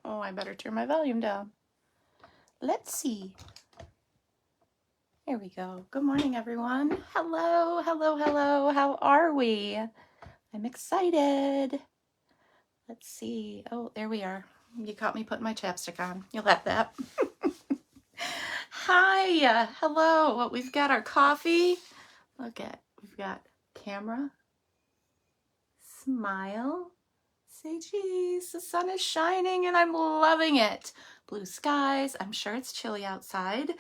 Oh, I better turn my volume down. Let's see. Here we go. Good morning, everyone. Hello, hello, hello. How are we? I'm excited. Let's see. Oh, there we are. You caught me putting my chapstick on. You'll have that. Hi. Hello. We've got our coffee. We've got camera. Smile. Say, geez, the sun is shining and I'm loving it. Blue skies. I'm sure it's chilly outside,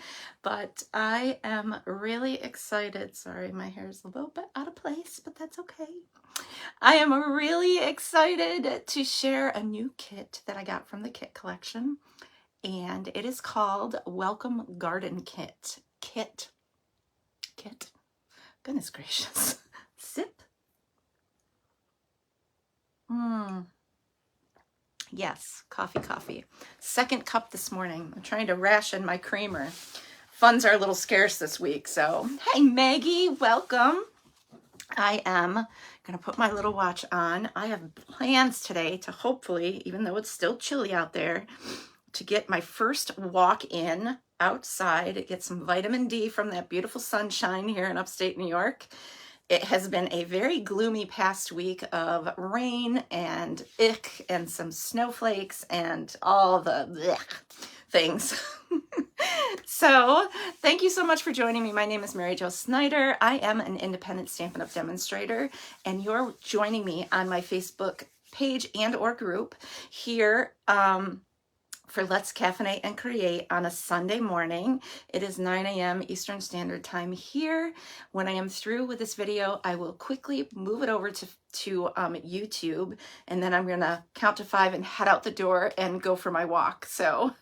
but I am really excited. Sorry, my hair is a little bit out of place, but that's okay. I am really excited to share a new kit that I got from the kit collection, and it is called Welcome Garden Kit. Kit. Goodness gracious. Sip. Yes, coffee. Second cup this morning. I'm trying to ration my creamer. Funds are a little scarce this week, so hey Maggie, welcome. I am going to put my little watch on. I have plans today to hopefully, even though it's still chilly out there, to get my first walk in outside, get some vitamin D from that beautiful sunshine here in upstate New York. It has been a very gloomy past week of rain and ick and some snowflakes and all the things. So thank you so much for joining me. My name is Mary Jo Snyder. I am an independent Stampin' Up! Demonstrator, and you're joining me on my Facebook page and or group here for Let's Caffeinate and Create on a Sunday morning. It is 9 a.m. Eastern Standard Time here. When I am through with this video, I will quickly move it over to YouTube, and then I'm gonna count to 5 and head out the door and go for my walk. So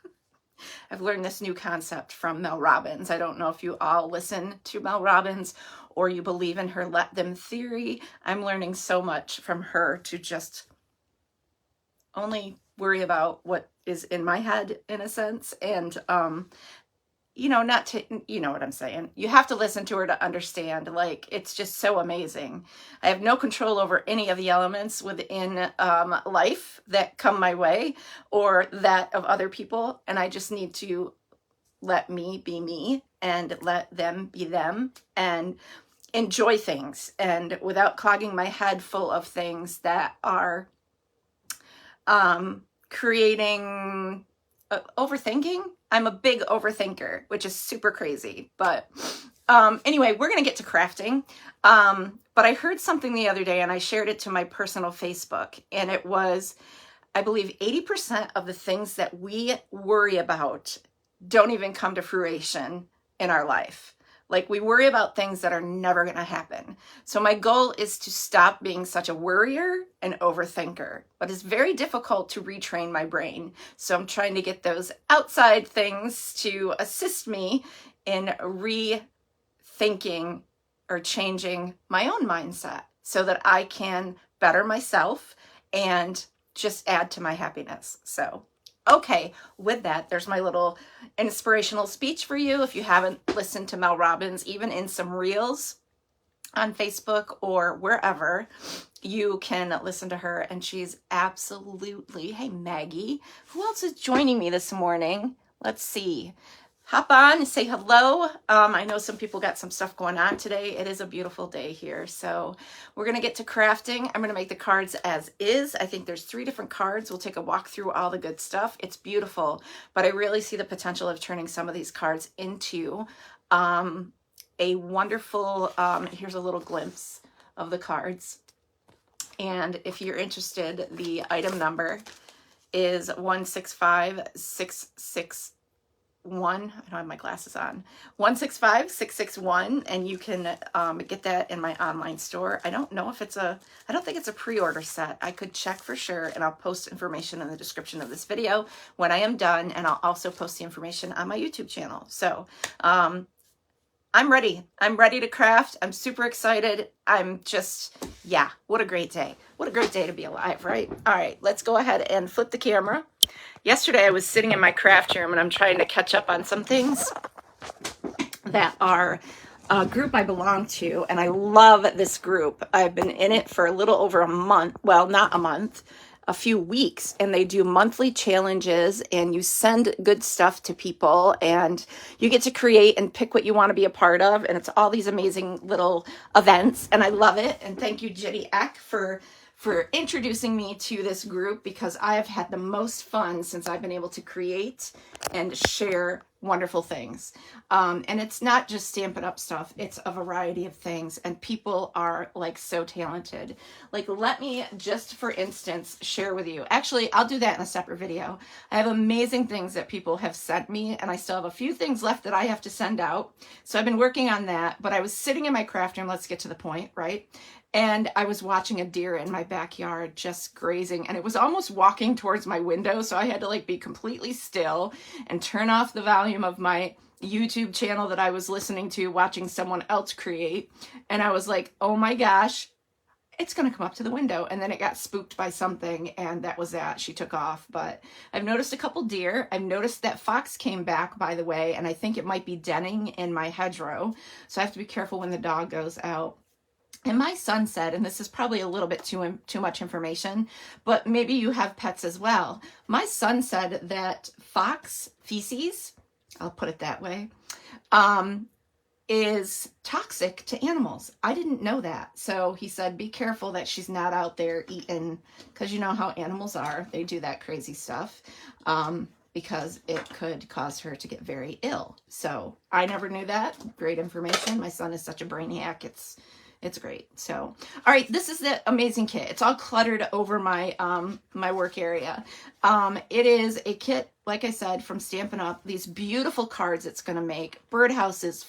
I've learned this new concept from Mel Robbins. I don't know if you all listen to Mel Robbins or you believe in her let them theory. I'm learning so much from her to just only worry about what is in my head, in a sense, and not to, you know what I'm saying. You have to listen to her to understand. Like, it's just so amazing. I have no control over any of the elements within life that come my way or that of other people, and I just need to let me be me and let them be them and enjoy things, and without clogging my head full of things that are creating overthinking. I'm a big overthinker, which is super crazy. But anyway, we're going to get to crafting. But I heard something the other day and I shared it to my personal Facebook. And it was, I believe 80% of the things that we worry about don't even come to fruition in our life. Like, we worry about things that are never going to happen. So my goal is to stop being such a worrier and overthinker, but it's very difficult to retrain my brain. So I'm trying to get those outside things to assist me in rethinking or changing my own mindset so that I can better myself and just add to my happiness. So okay, with that, there's my little inspirational speech for you. If you haven't listened to Mel Robbins, even in some reels on Facebook or wherever, you can listen to her, and she's absolutely, hey Maggie, who else is joining me this morning? Let's see. Hop on and say hello. I know some people got some stuff going on today. It is a beautiful day here. So we're going to get to crafting. I'm going to make the cards as is. I think there's 3 different cards. We'll take a walk through all the good stuff. It's beautiful, but I really see the potential of turning some of these cards into a wonderful, here's a little glimpse of the cards. And if you're interested, the item number is 165661. I don't have my glasses on. 165661, and you can get that in my online store. I don't think it's a pre-order set. I could check for sure, and I'll post information in the description of this video when I am done, and I'll also post the information on my YouTube channel. So I'm ready. I'm ready to craft. I'm super excited. I'm just, yeah, what a great day. What a great day to be alive, right? All right, let's go ahead and flip the camera. Yesterday I was sitting in my craft room and I'm trying to catch up on some things that are a group I belong to, and I love this group. I've been in it for a little over a month. Well, not a month. a few weeks, and they do monthly challenges, and you send good stuff to people, and you get to create and pick what you want to be a part of. And it's all these amazing little events, and I love it. And thank you, Jitty Eck, for introducing me to this group, because I have had the most fun since I've been able to create and share wonderful things. And it's not just Stampin' Up stuff, it's a variety of things, and people are like so talented. Like, let me just, for instance, share with you. Actually, I'll do that in a separate video. I have amazing things that people have sent me, and I still have a few things left that I have to send out. So I've been working on that, but I was sitting in my craft room, let's get to the point, right? And I was watching a deer in my backyard just grazing, and it was almost walking towards my window. So I had to like be completely still and turn off the volume of my YouTube channel that I was listening to, watching someone else create. And I was like, oh my gosh, it's going to come up to the window. And then it got spooked by something, and that was that. She took off. But I've noticed a couple deer. I've noticed that fox came back, by the way, and I think it might be denning in my hedgerow. So I have to be careful when the dog goes out. And my son said, and this is probably a little bit too much information, but maybe you have pets as well. My son said that fox feces, I'll put it that way, is toxic to animals. I didn't know that. So he said, be careful that she's not out there eating, because you know how animals are. They do that crazy stuff, because it could cause her to get very ill. So I never knew that. Great information. My son is such a brainiac. It's great. So, all right, this is the amazing kit. It's all cluttered over my my work area. It is a kit, like I said, from Stampin' Up. These beautiful cards it's going to make. Birdhouses,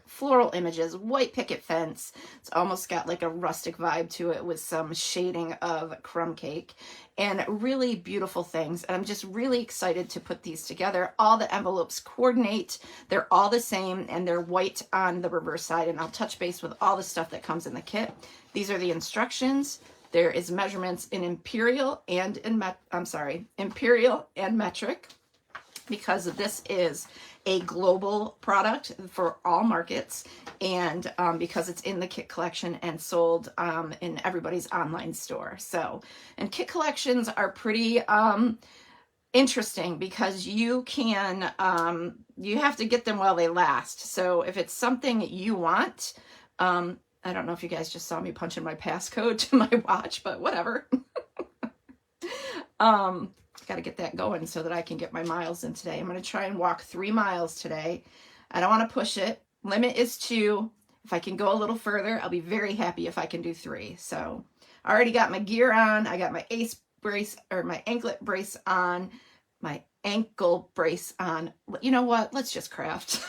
floral images, white picket fence. It's almost got like a rustic vibe to it with some shading of crumb cake, and really beautiful things. And I'm just really excited to put these together. All the envelopes coordinate. They're all the same, and they're white on the reverse side. And I'll touch base with all the stuff that comes in the kit. These are the instructions. There is measurements in imperial and imperial and metric, because this is a global product for all markets, and because it's in the kit collection and sold in everybody's online store. So, and kit collections are pretty interesting, because you can, you have to get them while they last. So if it's something you want, I don't know if you guys just saw me punching my passcode to my watch, but whatever. Got to get that going so that I can get my miles in today. I'm going to try and walk 3 miles today. I don't want to push it. Limit is 2. If I can go a little further, I'll be very happy if I can do 3. So I already got my gear on. I got my ace brace, or my anklet brace on, my ankle brace on. You know what? Let's just craft.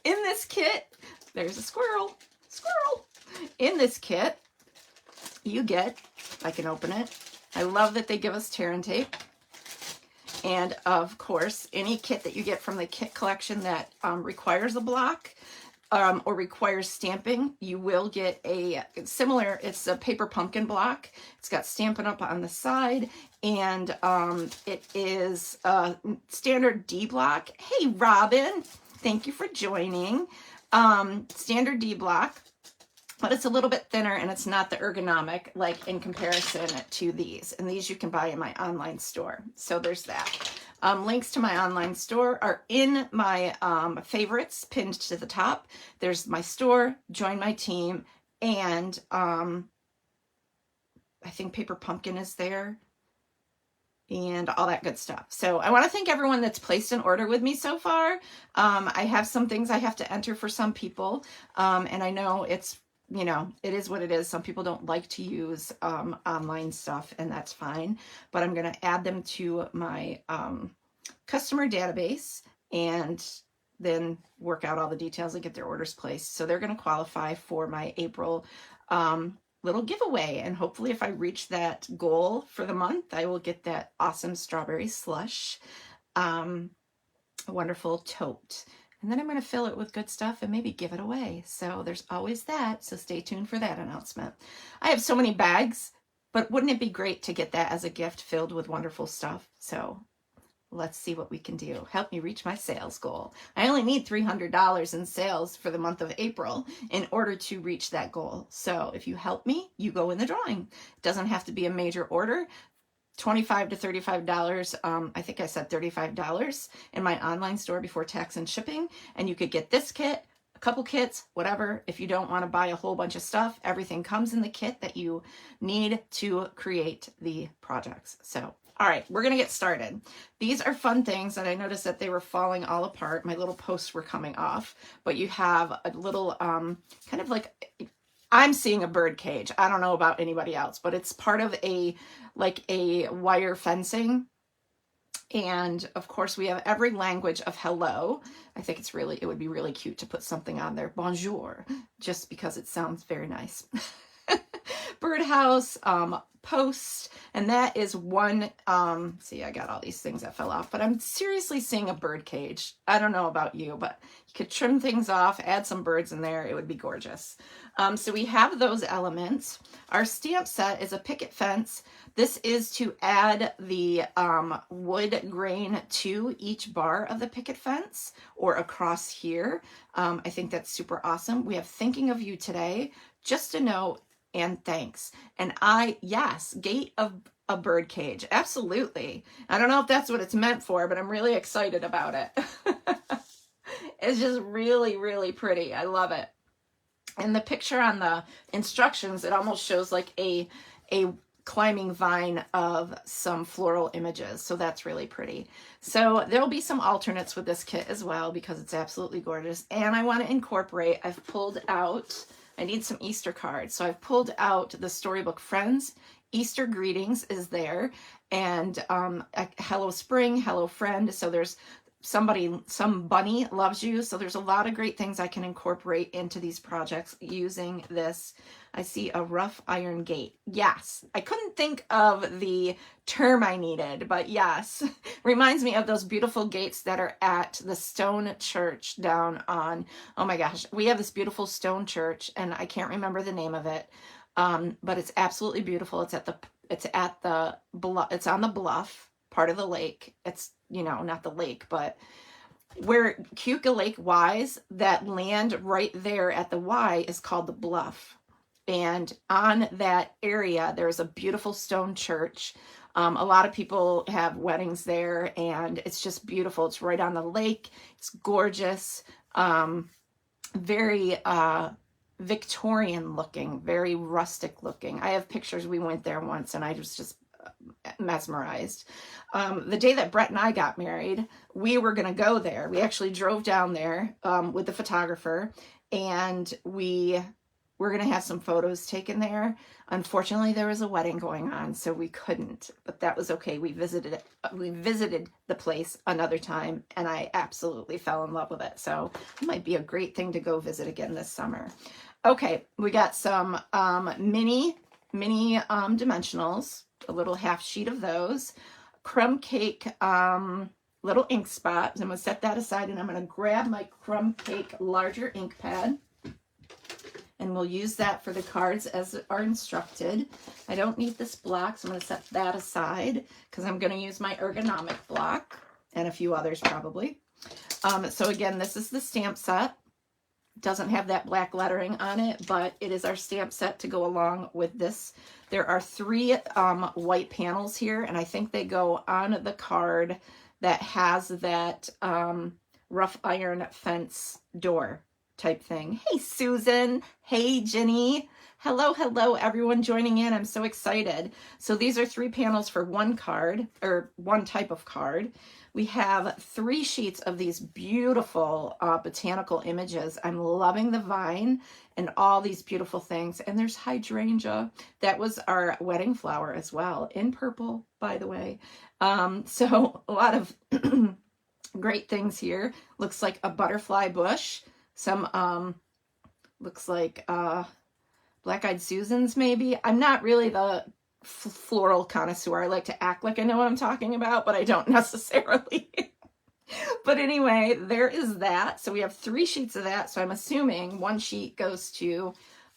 In this kit, there's a squirrel. In this kit, you get, if I can open it, I love that they give us tear and tape. And of course, any kit that you get from the kit collection that requires a block or requires stamping, you will get a similar, it's a paper pumpkin block. It's got Stampin' Up on the side, and it is a standard D block. Hey, Robin, thank you for joining. Standard D block. But it's a little bit thinner, and it's not the ergonomic, like in comparison to these. And these you can buy in my online store. So there's that. Links to my online store are in my favorites pinned to the top. There's my store, join my team, and I think Paper Pumpkin is there, and all that good stuff. So I want to thank everyone that's placed an order with me so far. I have some things I have to enter for some people, and I know it's, you know, it is what it is. Some people don't like to use online stuff, and that's fine. But I'm going to add them to my customer database, and then work out all the details and get their orders placed. So they're going to qualify for my April little giveaway. And hopefully if I reach that goal for the month, I will get that awesome strawberry slush, wonderful tote. And then I'm going to fill it with good stuff and maybe give it away. So there's always that. So stay tuned for that announcement. I have so many bags, but wouldn't it be great to get that as a gift filled with wonderful stuff? So let's see what we can do. Help me reach my sales goal. I only need $300 in sales for the month of April in order to reach that goal. So if you help me, you go in the drawing. It doesn't have to be a major order. $25 to $35. I think I said $35 in my online store before tax and shipping. And you could get this kit, a couple kits, whatever. If you don't want to buy a whole bunch of stuff, everything comes in the kit that you need to create the projects. So, all right, we're going to get started. These are fun things that I noticed that they were falling all apart. My little posts were coming off, but you have a little kind of like, I'm seeing a bird cage. I don't know about anybody else, but it's part of a wire fencing. And of course we have every language of hello. I think it would be really cute to put something on there. Bonjour, just because it sounds very nice. Birdhouse, post, and that is one, see, I got all these things that fell off, but I'm seriously seeing a bird cage. I don't know about you, but you could trim things off, add some birds in there. It would be gorgeous. So we have those elements. Our stamp set is a picket fence. This is to add the wood grain to each bar of the picket fence or across here. I think that's super awesome. We have thinking of you today, just a note, and thanks. And yes, gate of a bird cage. Absolutely. I don't know if that's what it's meant for, but I'm really excited about it. It's just really, really pretty. I love it. And the picture on the instructions, it almost shows like a climbing vine of some floral images. So that's really pretty. So there'll be some alternates with this kit as well because it's absolutely gorgeous. And I want to incorporate, I've pulled out, I need some Easter cards. So I've pulled out the Storybook Friends. Easter greetings is there. And hello spring, hello friend. So there's some bunny loves you. So there's a lot of great things I can incorporate into these projects using this. I see a rough iron gate. Yes, I couldn't think of the term I needed, but yes, reminds me of those beautiful gates that are at the stone church down on, oh my gosh, we have this beautiful stone church and I can't remember the name of it. But it's absolutely beautiful. It's on the bluff part of the lake. It's, not the lake, but where Keuka Lake Y's, that land right there at the Y is called the Bluff. And on that area, there's a beautiful stone church. A lot of people have weddings there and it's just beautiful. It's right on the lake. It's gorgeous. Very, Victorian looking, very rustic looking. I have pictures. We went there once and I was just mesmerized. The day that Brett and I got married, we were going to go there. We actually drove down there with the photographer and we were going to have some photos taken there. Unfortunately, there was a wedding going on, so we couldn't, but that was okay. We visited the place another time and I absolutely fell in love with it. So it might be a great thing to go visit again this summer. Okay, we got some mini dimensionals, a little half sheet of those, crumb cake little ink spots. I'm going to set that aside and I'm going to grab my crumb cake larger ink pad and we'll use that for the cards as are instructed. I don't need this block, so I'm going to set that aside because I'm going to use my ergonomic block and a few others probably. So again, this is the stamp set. Doesn't have that black lettering on it, but it is our stamp set to go along with this. There are 3 white panels here, and I think they go on the card that has that rough iron fence door type thing. Hey, Susan. Hey, Ginny. Hello, everyone joining in. I'm so excited. So these are 3 panels for one card, or one type of card. We have 3 sheets of these beautiful botanical images. I'm loving the vine and all these beautiful things. And there's hydrangea. That was our wedding flower as well, in purple, by the way. So a lot of great things here. Looks like a butterfly bush. Some, looks like black-eyed Susans maybe. I'm not really the floral connoisseur. I like to act like I know what I'm talking about, but I don't necessarily. But anyway, there is that. So we have 3 sheets of that. So I'm assuming 1 sheet goes to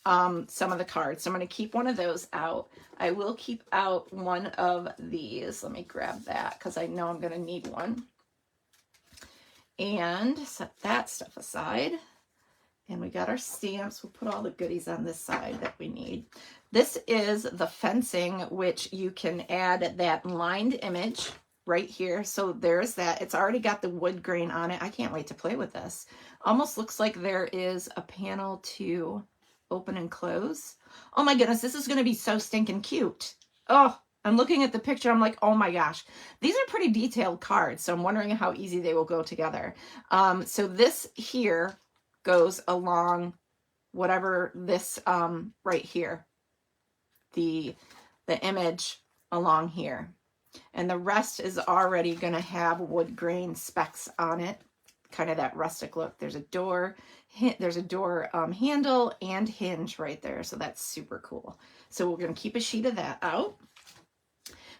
some of the cards. So I'm going to keep one of those out. I will keep out one of these. Let me grab that because I know I'm going to need one. And set that stuff aside. And we got our stamps. We'll put all the goodies on this side that we need. This is the fencing, which you can add that lined image right here. So there's that. It's already got the wood grain on it. I can't wait to play with this. Almost looks like there is a panel to open and close. Oh my goodness, this is going to be so stinking cute. Oh, I'm looking at the picture. I'm like, oh my gosh, these are pretty detailed cards. So I'm wondering how easy they will go together. So this here goes along whatever this right here, the image along here, and the rest is already going to have wood grain specks on it, kind of that rustic look. There's a door handle and hinge right there, so that's super cool. So we're going to keep a sheet of that out.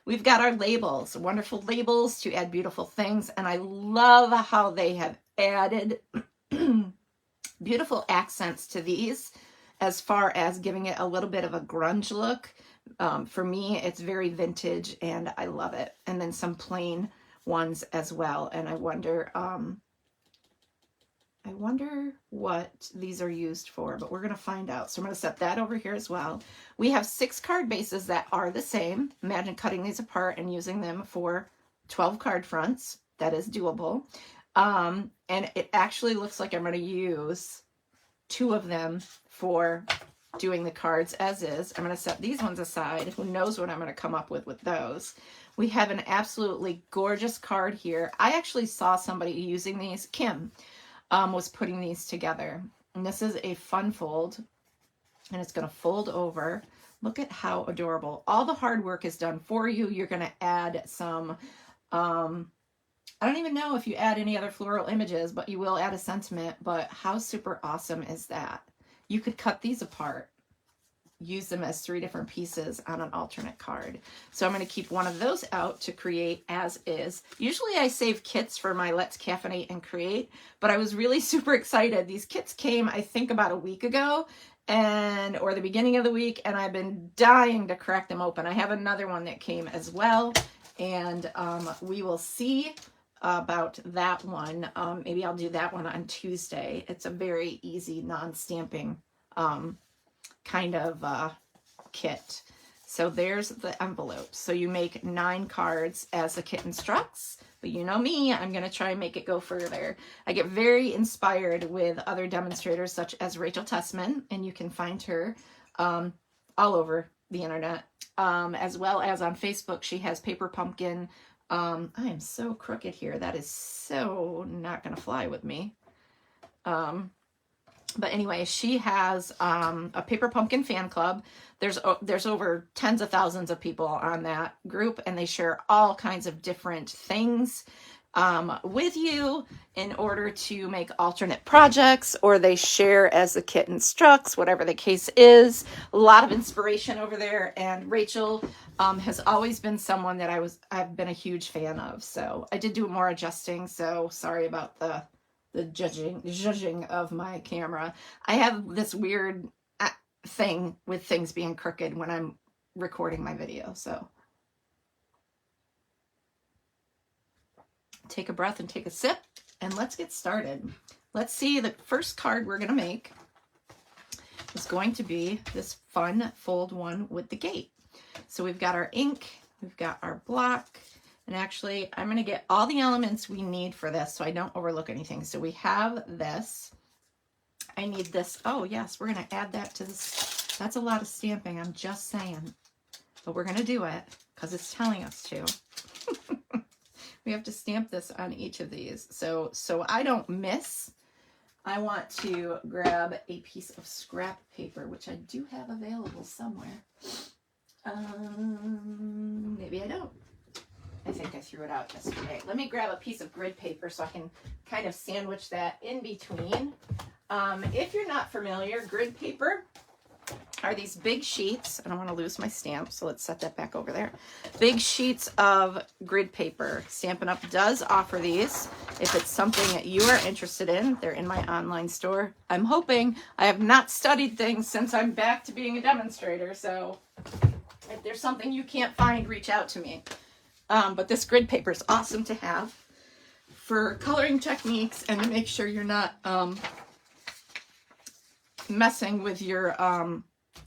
We've got our labels, wonderful labels to add beautiful things, and I love how they have added beautiful accents to these as far as giving it a little bit of a grunge look. For me, it's very vintage and I love it. And then some plain ones as well. And I wonder what these are used for, but we're going to find out. So I'm going to set that over here as well. We have 6 card bases that are the same. Imagine cutting these apart and using them for 12 card fronts. That is doable. And it actually looks like I'm going to use 2 of them for doing the cards as is. I'm going to set these ones aside. Who knows what I'm going to come up with those. We have an absolutely gorgeous card here. I actually saw somebody using these. Kim was putting these together. And this is a fun fold. And it's going to fold over. Look at how adorable. All the hard work is done for you. You're going to add some... I don't even know if you add any other floral images, but you will add a sentiment. But how super awesome is that? You could cut these apart, use them as 3 different pieces on an alternate card. So I'm going to keep one of those out to create as is. Usually I save kits for my Let's Caffeinate and Create, but I was really super excited. These kits came, I think, about a week ago, or the beginning of the week, and I've been dying to crack them open. I have another one that came as well, and we will see about that one. Maybe I'll do that one on Tuesday. It's a very easy non-stamping kind of kit. So there's the envelope. So you make 9 cards as the kit instructs, but you know me, I'm going to try and make it go further. I get very inspired with other demonstrators such as Rachel Tessman, and you can find her all over the internet, as well as on Facebook. She has Paper Pumpkin. I am so crooked here. That is so not going to fly with me. But anyway, she has a Paper Pumpkin fan club. There's over tens of thousands of people on that group, and they share all kinds of different things with you in order to make alternate projects, or they share as the kit instructs, whatever the case is. A lot of inspiration over there, and Rachel has always been someone that I've been a huge fan of. So I did do more adjusting, so sorry about the judging of my camera. I have this weird thing with things being crooked when I'm recording my video, so take a breath and take a sip, and let's get started. Let's see, the first card we're going to make is going to be this fun fold one with the gate. So we've got our ink, we've got our block, and actually I'm going to get all the elements we need for this so I don't overlook anything. So we have this. I need this. Oh yes, we're going to add that to this. That's a lot of stamping, I'm just saying. But we're going to do it because it's telling us to. We have to stamp this on each of these. So I don't miss, I want to grab a piece of scrap paper, which I do have available somewhere. Maybe I don't. I think I threw it out yesterday. Let me grab a piece of grid paper so I can kind of sandwich that in between. If you're not familiar, grid paper are these big sheets. I don't want to lose my stamp, so let's set that back over there. Big sheets of grid paper. Stampin' Up! Does offer these. If it's something that you are interested in, they're in my online store. I'm hoping. I have not studied things since I'm back to being a demonstrator, so if there's something you can't find, reach out to me. But this grid paper is awesome to have for coloring techniques and to make sure you're not messing with your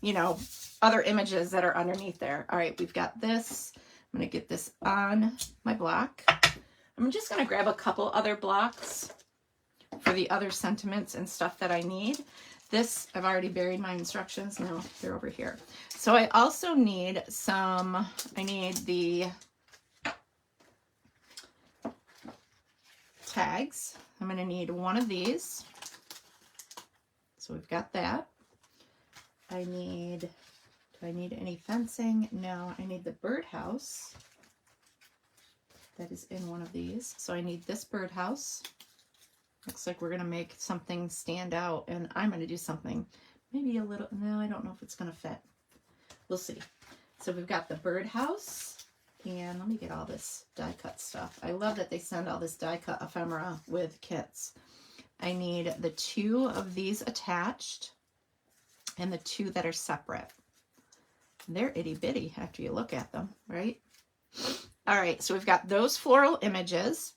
you know, other images that are underneath there. All right, we've got this. I'm going to get this on my block. I'm just going to grab a couple other blocks for the other sentiments and stuff that I need. This, I've already buried my instructions. No, they're over here. So I also need some, I need the tags. I'm going to need one of these. So we've got that. Do I need any fencing? No, I need the birdhouse that is in one of these. So I need this birdhouse. Looks like we're going to make something stand out, and I'm going to do something maybe a little, no, I don't know if it's going to fit. We'll see. So we've got the birdhouse, and let me get all this die cut stuff. I love that they send all this die cut ephemera with kits. I need the 2 of these attached and the 2 that are separate. They're itty bitty after you look at them, right? All right, so we've got those floral images.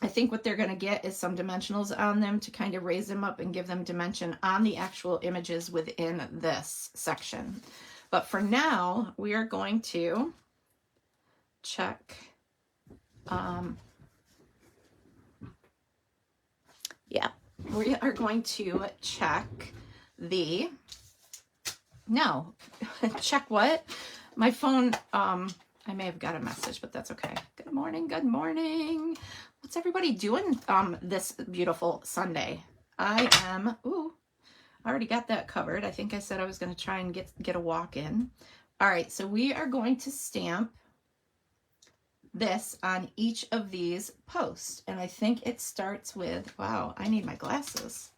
I think what they're going to get is some dimensionals on them to kind of raise them up and give them dimension on the actual images within this section. But for now, we are going to check. Yeah, we are going to check the, no, check what? My phone, I may have got a message, but that's okay. Good morning, good morning. What's everybody doing this beautiful Sunday? I am, ooh, I already got that covered. I think I said I was going to try and get a walk in. All right, so we are going to stamp this on each of these posts. And I think it starts with, wow, I need my glasses.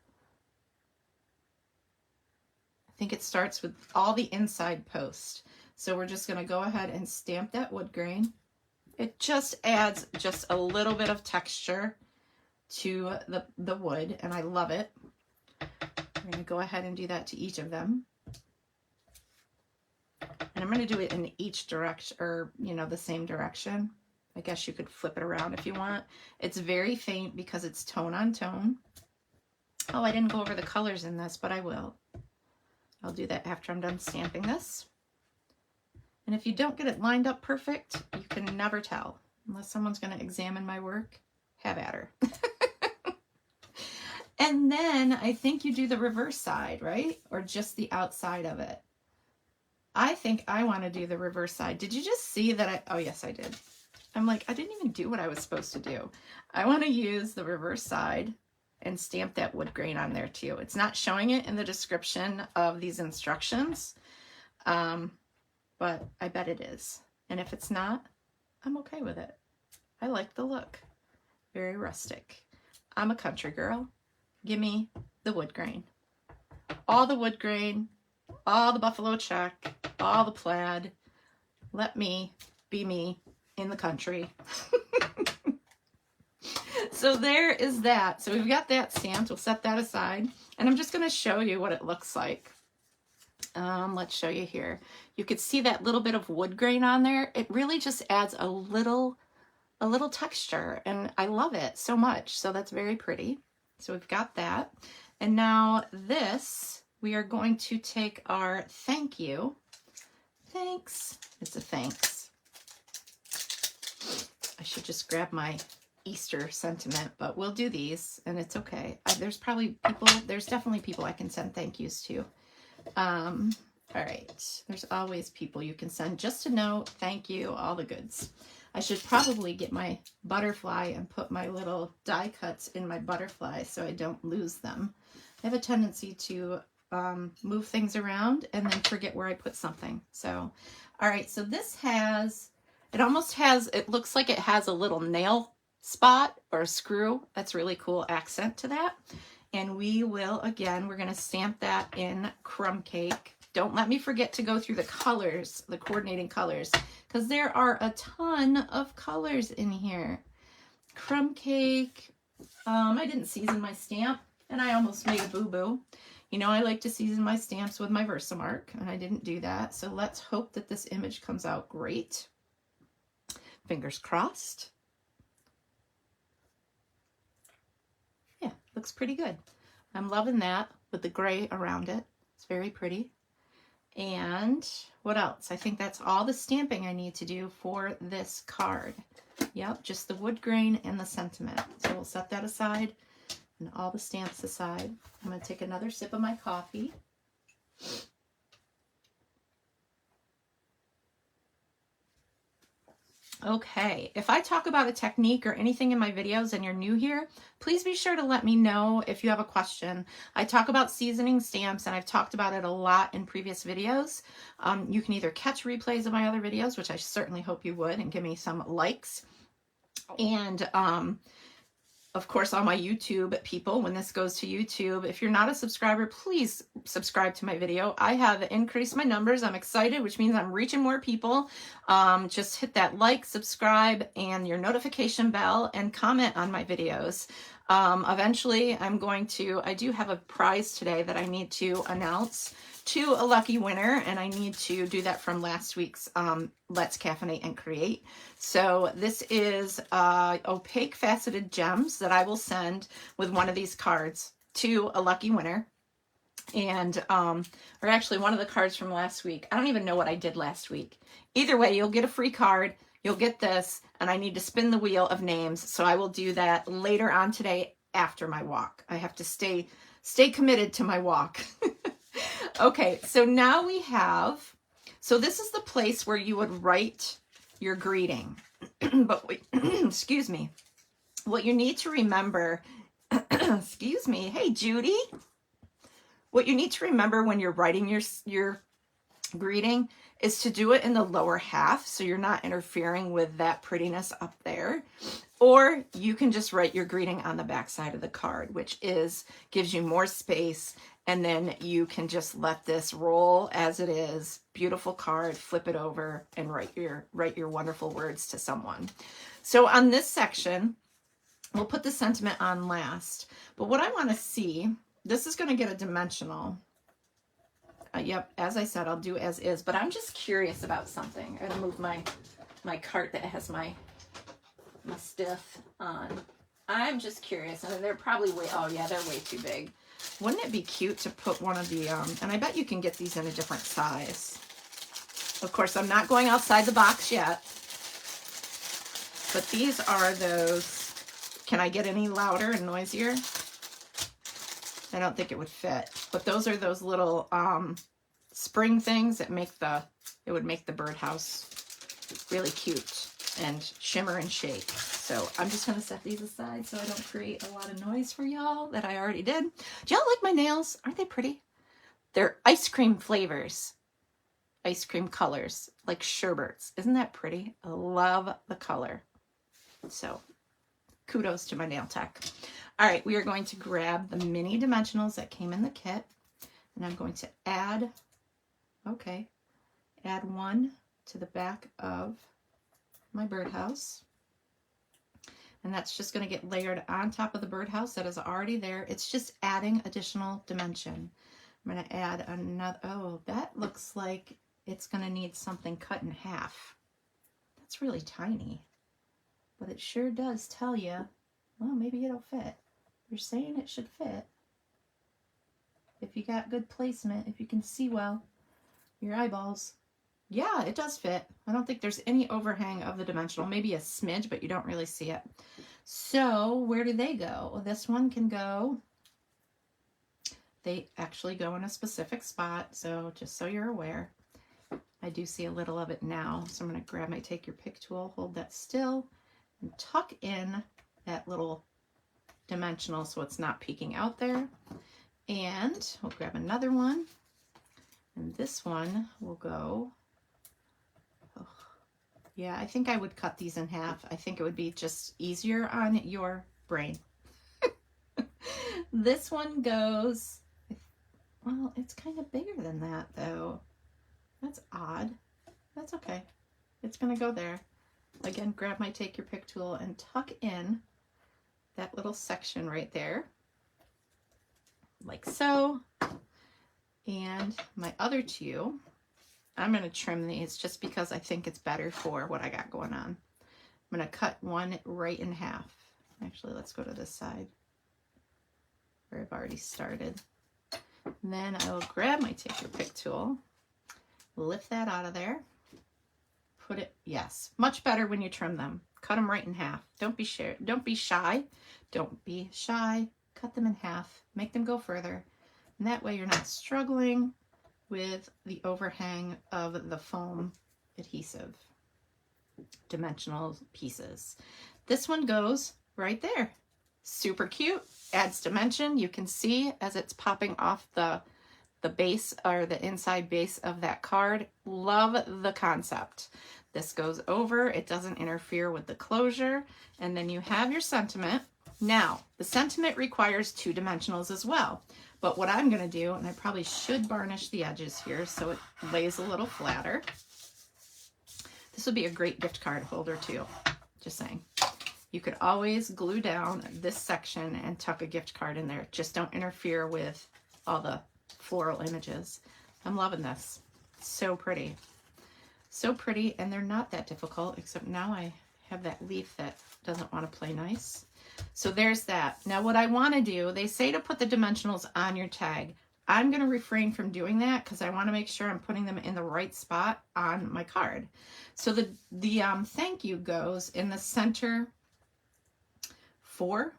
I think it starts with all the inside posts. So we're just going to go ahead and stamp that wood grain. It just adds just a little bit of texture to the wood, and I love it. We're going to go ahead and do that to each of them. And I'm going to do it in each direction, or, you know, the same direction. I guess you could flip it around if you want. It's very faint because it's tone on tone. Oh, I didn't go over the colors in this, but I will. I'll do that after I'm done stamping this. And if you don't get it lined up perfect, you can never tell. Unless someone's going to examine my work, have at her. And then I think you do the reverse side, right? Or just the outside of it. I think I want to do the reverse side. Did you just see that oh yes, I did. I'm like, I didn't even do what I was supposed to do. I want to use the reverse side and stamp that wood grain on there too. It's not showing it in the description of these instructions, but I bet it is. And if it's not, I'm okay with it. I like the look. Very rustic. I'm a country girl. Give me the wood grain. All the wood grain, all the buffalo check, all the plaid. Let me be me in the country. So there is that. So we've got that stamped. We'll set that aside. And I'm just going to show you what it looks like. Let's show you here. You could see that little bit of wood grain on there. It really just adds a little texture, and I love it so much. So that's very pretty. So we've got that. And now this, we are going to take our thank you. Thanks. It's a thanks. I should just grab my Easter sentiment, but we'll do these, and it's okay. There's definitely people I can send thank yous to. All right. There's always people you can send just a note, thank you, all the goods. I should probably get my butterfly and put my little die cuts in my butterfly so I don't lose them. I have a tendency to move things around and then forget where I put something. So, all right. So this it looks like it has a little nail spot or a screw. That's really cool accent to that. And we will, again, we're going to stamp that in crumb cake. Don't let me forget to go through the colors, the coordinating colors, because there are a ton of colors in here. Crumb cake. I didn't season my stamp, and I almost made a boo-boo. You know, I like to season my stamps with my Versamark, and I didn't do that. So let's hope that this image comes out great. Fingers crossed. Yeah, looks pretty good. I'm loving that with the gray around it. It's very pretty. And what else? I think that's all the stamping I need to do for this card. Yep, just the wood grain and the sentiment. So we'll set that aside and all the stamps aside. I'm going to take another sip of my coffee. Okay, if I talk about a technique or anything in my videos and you're new here, please be sure to let me know if you have a question. I talk about seasoning stamps, and I've talked about it a lot in previous videos. You can either catch replays of my other videos, which I certainly hope you would, and give me some likes. And of course, all my YouTube people, when this goes to YouTube, if you're not a subscriber, please subscribe to my video. I have increased my numbers. I'm excited, which means I'm reaching more people. Just hit that like, subscribe, and your notification bell, and comment on my videos. Eventually, I do have a prize today that I need to announce to a lucky winner, and I need to do that from last week's Let's Caffeinate and Create. So this is opaque faceted gems that I will send with one of these cards to a lucky winner. And or actually one of the cards from last week. I don't even know what I did last week. Either way, you'll get a free card. You'll get this, and I need to spin the wheel of names. So I will do that later on today after my walk. I have to stay committed to my walk. Okay, so now we have, so this is the place where you would write your greeting. But wait, excuse me. What you need to remember, excuse me, hey Judy. What you need to remember when you're writing your greeting is to do it in the lower half, so you're not interfering with that prettiness up there. Or you can just write your greeting on the back side of the card, which gives you more space, and then you can just let this roll as it is. Beautiful card, flip it over, and write your wonderful words to someone. So on this section, we'll put the sentiment on last. But what I want to see, this is going to get a dimensional. Yep, as I said, I'll do as is, but I'm just curious about something. I'm going to move my cart that has my stiff on. I'm just curious, and they're probably oh yeah, they're way too big. Wouldn't it be cute to put one of the, and I bet you can get these in a different size. Of course, I'm not going outside the box yet, but these are those, can I get any louder and noisier? I don't think it would fit, but those are those little spring things that it would make the birdhouse really cute and shimmer and shake. So I'm just going to set these aside so I don't create a lot of noise for y'all that I already did. Do y'all like my nails? Aren't they pretty? They're ice cream flavors, ice cream colors, like sherbets. Isn't that pretty? I love the color. So kudos to my nail tech. All right, we are going to grab the mini dimensionals that came in the kit, and I'm going to add one to the back of my birdhouse. And that's just going to get layered on top of the birdhouse that is already there. It's just adding additional dimension. I'm going to add another, oh, that looks like it's going to need something cut in half. That's really tiny, but it sure does tell you, well, maybe it'll fit. You're saying it should fit. If you got good placement, if you can see well, your eyeballs. Yeah, it does fit. I don't think there's any overhang of the dimensional. Maybe a smidge, but you don't really see it. So where do they go? Well, this one can go. They actually go in a specific spot. So just so you're aware, I do see a little of it now. So I'm going to take your pick tool, hold that still, and tuck in that little dimensional so it's not peeking out there. And we'll grab another one. And this one will go, oh, yeah, I think I would cut these in half. I think it would be just easier on your brain. This one goes, well, it's kind of bigger than that though. That's odd. That's okay. It's gonna go there. Again, grab my take your pick tool and tuck in that little section right there, like so. And my other two, I'm gonna trim these just because I think it's better for what I got going on. I'm gonna cut one right in half. Actually, let's go to this side where I've already started. And then I will grab my take your pick tool, lift that out of there, put it, yes, much better when you trim them. Cut them right in half. Don't be shy. Don't be shy. Don't be shy. Cut them in half. Make them go further. And that way you're not struggling with the overhang of the foam adhesive dimensional pieces. This one goes right there. Super cute. Adds dimension. You can see as it's popping off the base or the inside base of that card. Love the concept. This goes over, it doesn't interfere with the closure, and then you have your sentiment. Now, the sentiment requires 2 dimensionals as well, but what I'm gonna do, and I probably should varnish the edges here so it lays a little flatter. This would be a great gift card holder too, just saying. You could always glue down this section and tuck a gift card in there. Just don't interfere with all the floral images. I'm loving this. So pretty. So pretty, and they're not that difficult, except now I have that leaf that doesn't want to play nice. So there's that. Now what I want to do, they say to put the dimensionals on your tag. I'm going to refrain from doing that because I want to make sure I'm putting them in the right spot on my card. So the thank you goes in the center 4.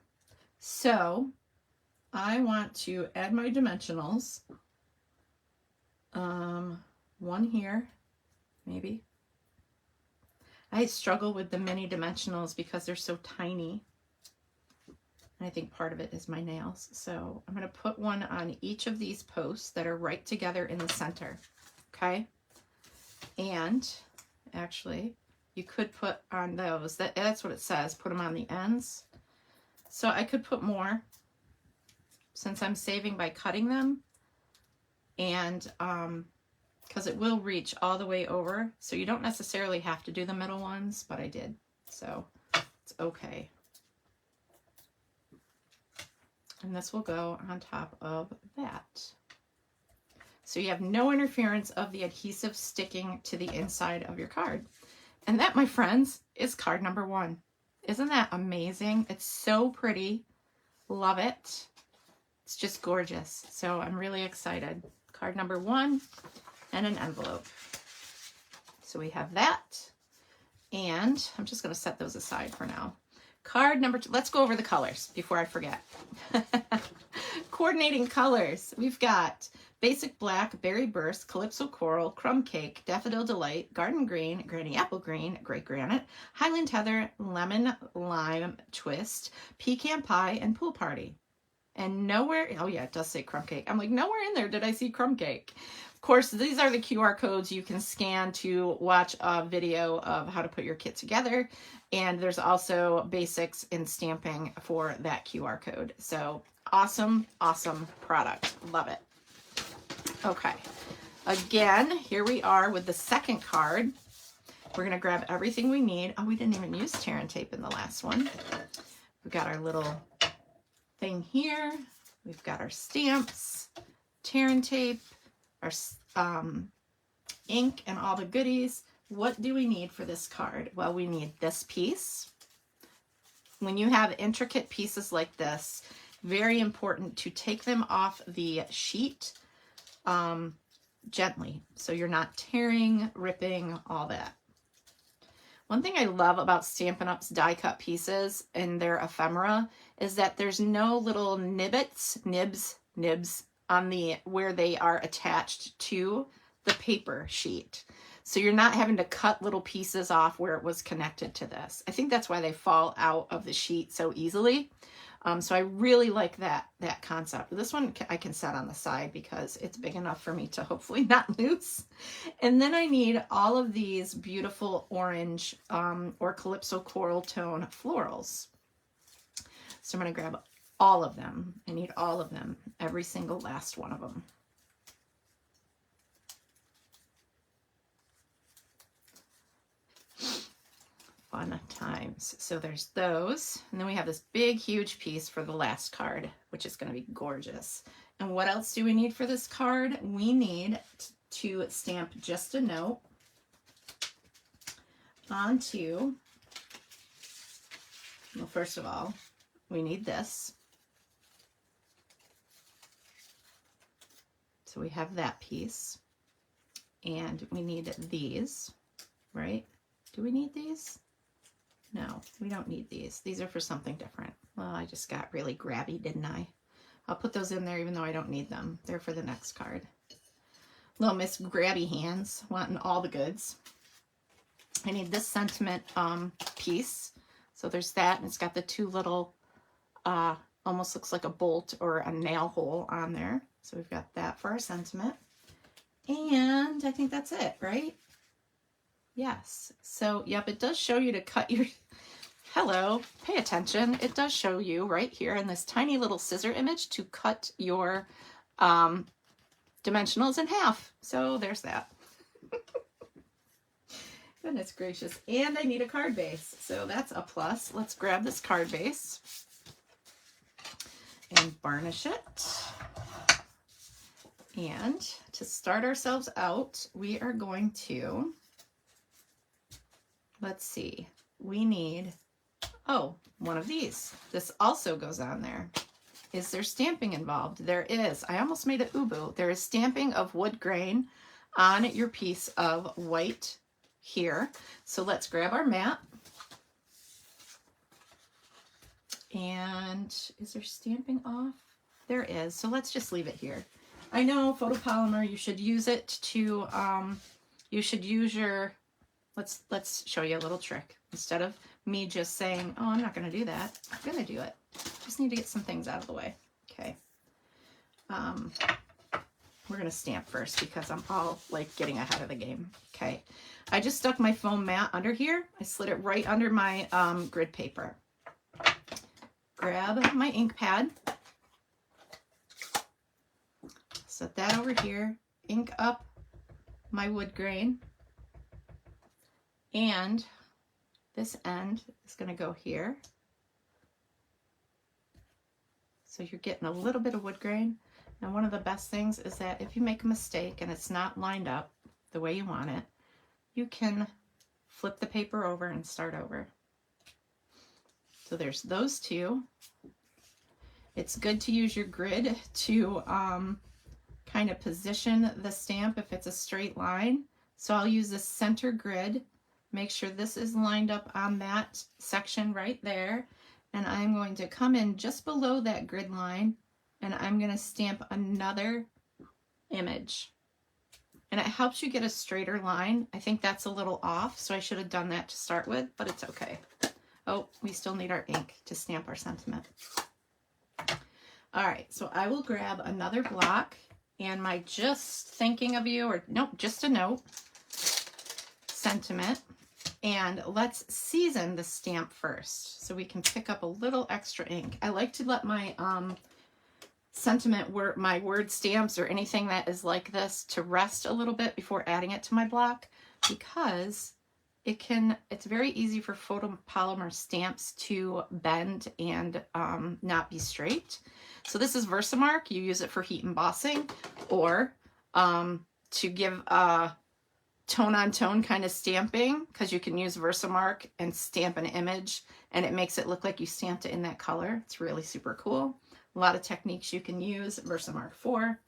So I want to add my dimensionals. One here. Maybe. I struggle with the mini dimensionals because they're so tiny. And I think part of it is my nails. So I'm going to put one on each of these posts that are right together in the center. Okay. And actually, you could put on those. That's what it says. Put them on the ends. So I could put more since I'm saving by cutting them. And, because it will reach all the way over. So you don't necessarily have to do the middle ones, but I did. So it's okay. And this will go on top of that. So you have no interference of the adhesive sticking to the inside of your card. And that, my friends, is card number 1. Isn't that amazing? It's so pretty. Love it. It's just gorgeous. So I'm really excited. Card number 1. And an envelope. So we have that. And I'm just going to set those aside for now. Card number 2. Let's go over the colors before I forget. Coordinating colors. We've got Basic Black, Berry Burst, Calypso Coral, Crumb Cake, Daffodil Delight, Garden Green, Granny Apple Green, Great Granite, Highland Heather, Lemon Lime Twist, Pecan Pie, and Pool Party. And nowhere, oh yeah, it does say Crumb Cake. I'm like, nowhere in there did I see Crumb Cake. Of course, these are the QR codes you can scan to watch a video of how to put your kit together. And there's also basics in stamping for that QR code. So awesome, awesome product. Love it. Okay. Again, here we are with the second card. We're going to grab everything we need. Oh, we didn't even use tear and tape in the last one. We've got our little thing here. We've got our stamps, tear and tape, our ink, and all the goodies. What do we need for this card? Well, we need this piece. When you have intricate pieces like this, very important to take them off the sheet gently, so you're not tearing, ripping, all that. One thing I love about Stampin' Up's die cut pieces and their ephemera is that there's no little nibs on where they are attached to the paper sheet. So you're not having to cut little pieces off where it was connected to this. I think that's why they fall out of the sheet so easily. So I really like that concept. This one I can set on the side because it's big enough for me to hopefully not lose. And then I need all of these beautiful orange or Calypso Coral tone florals. So I'm going to grab all of them. I need all of them, every single last one of them. Fun times. So there's those. And then we have this big, huge piece for the last card, which is going to be gorgeous. And what else do we need for this card? We need to stamp just a note onto, well, first of all, we need this. So we have that piece. And we need these, right? Do we need these? No, we don't need these. These are for something different. Well, I just got really grabby, didn't I? I'll put those in there even though I don't need them. They're for the next card. Little Miss Grabby Hands, wanting all the goods. I need this sentiment piece. So there's that, and it's got the two little, almost looks like a bolt or a nail hole on there. So we've got that for our sentiment. And I think that's it, right? Yes. So, yep, it does show you to cut your, hello, pay attention. It does show you right here in this tiny little scissor image to cut your dimensionals in half. So there's that. Goodness gracious. And I need a card base. So that's a plus. Let's grab this card base and varnish it. And to start ourselves out, we are going to, let's see, we need, oh, one of these. This also goes on there. Is there stamping involved? There is. I almost made an ubu. There is stamping of wood grain on your piece of white here. So let's grab our mat. And is there stamping off? There is. So let's just leave it here. I know photopolymer, you should use it to, you should use your, let's show you a little trick. Instead of me just saying, oh, I'm not going to do that, I'm going to do it. Just need to get some things out of the way. Okay. We're going to stamp first because I'm all like getting ahead of the game. Okay. I just stuck my foam mat under here. I slid it right under my grid paper. Grab my ink pad. Set that over here, ink up my wood grain, and this end is going to go here. So you're getting a little bit of wood grain. Now one of the best things is that if you make a mistake and it's not lined up the way you want it, you can flip the paper over and start over. So there's those two. It's good to use your grid to kind of position the stamp if it's a straight line. So I'll use the center grid, make sure this is lined up on that section right there, and I'm going to come in just below that grid line and I'm going to stamp another image. And it helps you get a straighter line. I think that's a little off, so I should have done that to start with, but it's okay. Oh, we still need our ink to stamp our sentiment. All right, so I will grab another block and my just thinking of you, or nope, just a note, sentiment. And let's season the stamp first so we can pick up a little extra ink. I like to let my sentiment, my word stamps or anything that is like this to rest a little bit before adding it to my block, because it's very easy for photopolymer stamps to bend and not be straight. So this is Versamark. You use it for heat embossing or to give a tone-on-tone kind of stamping, because you can use Versamark and stamp an image and it makes it look like you stamped it in that color. It's really super cool. A lot of techniques you can use Versamark for,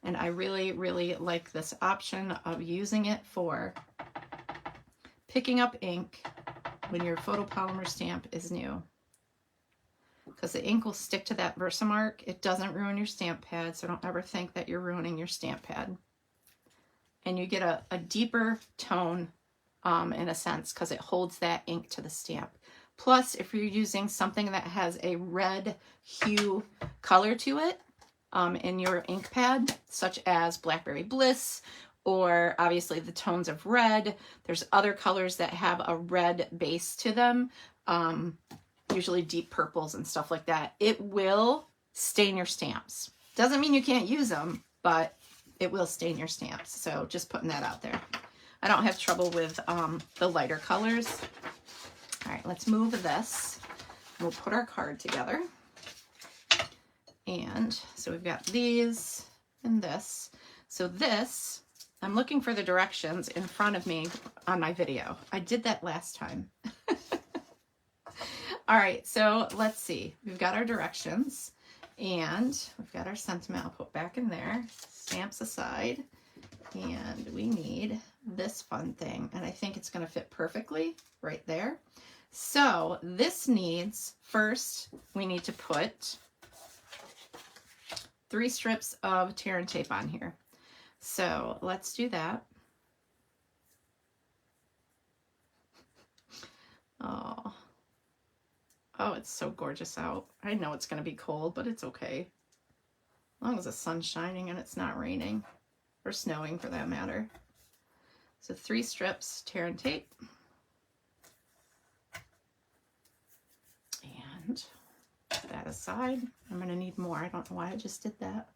and I really, really like this option of using it for picking up ink when your photopolymer stamp is new, because the ink will stick to that Versamark. It doesn't ruin your stamp pad, so don't ever think that you're ruining your stamp pad. And you get a deeper tone in a sense, because it holds that ink to the stamp. Plus, if you're using something that has a red hue color to it in your ink pad, such as Blackberry Bliss, or obviously the tones of red, there's other colors that have a red base to them. usually deep purples and stuff like that, it will stain your stamps. Doesn't mean you can't use them, but it will stain your stamps. So just putting that out there. I don't have trouble with the lighter colors. All right, let's move this. We'll put our card together. And so we've got these and this. So this, I'm looking for the directions in front of me on my video. I did that last time. All right, so let's see. We've got our directions and we've got our sentiment. I'll put back in there, stamps aside, and we need this fun thing. And I think it's going to fit perfectly right there. So this needs, first, we need to put 3 strips of tear and tape on here. So let's do that. Oh, it's so gorgeous out. I know it's going to be cold, but it's okay. As long as the sun's shining and it's not raining or snowing for that matter. So 3 strips tear and tape. And put that aside. I'm going to need more. I don't know why I just did that.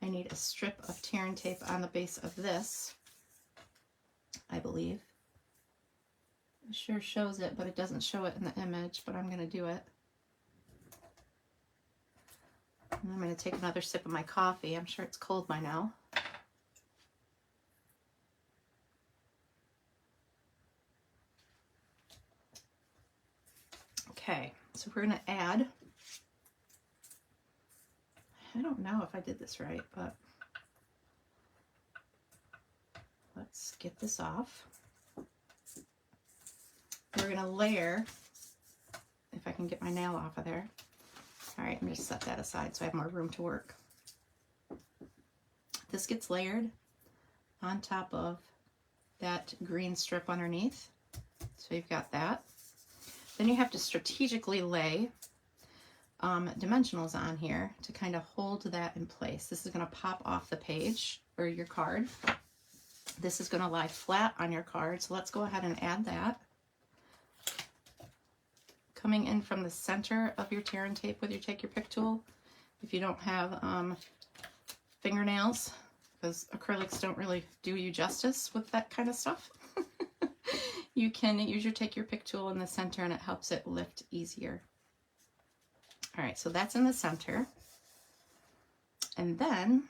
I need a strip of tear and tape on the base of this, I believe. It sure shows it, but it doesn't show it in the image, but I'm going to do it. And I'm going to take another sip of my coffee. I'm sure it's cold by now. Okay, so we're going to add, I don't know if I did this right, but let's get this off. We're going to layer, if I can get my nail off of there. All right, I'm going to set that aside so I have more room to work. This gets layered on top of that green strip underneath. So you've got that. Then you have to strategically lay dimensionals on here to kind of hold that in place. This is going to pop off the page or your card. This is going to lie flat on your card. So let's go ahead and add that. Coming in from the center of your tear and tape with your Take Your Pick tool. If you don't have fingernails, because acrylics don't really do you justice with that kind of stuff, you can use your Take Your Pick tool in the center and it helps it lift easier. All right, so that's in the center. And then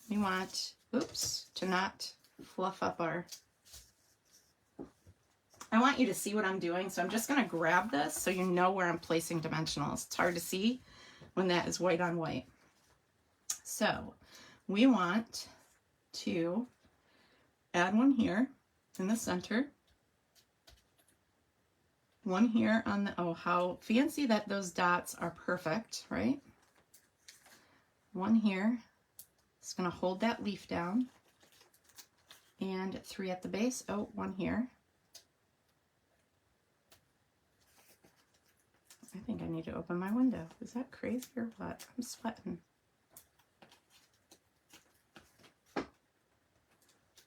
we want, oops, to not fluff up our, I want you to see what I'm doing. So I'm just going to grab this so you know where I'm placing dimensionals. It's hard to see when that is white on white. So we want to add one here in the center. One here on the, oh, how fancy that those dots are perfect, right? One here. It's going to hold that leaf down. And 3 at the base. Oh, one here. I think I need to open my window. Is that crazy or what? I'm sweating.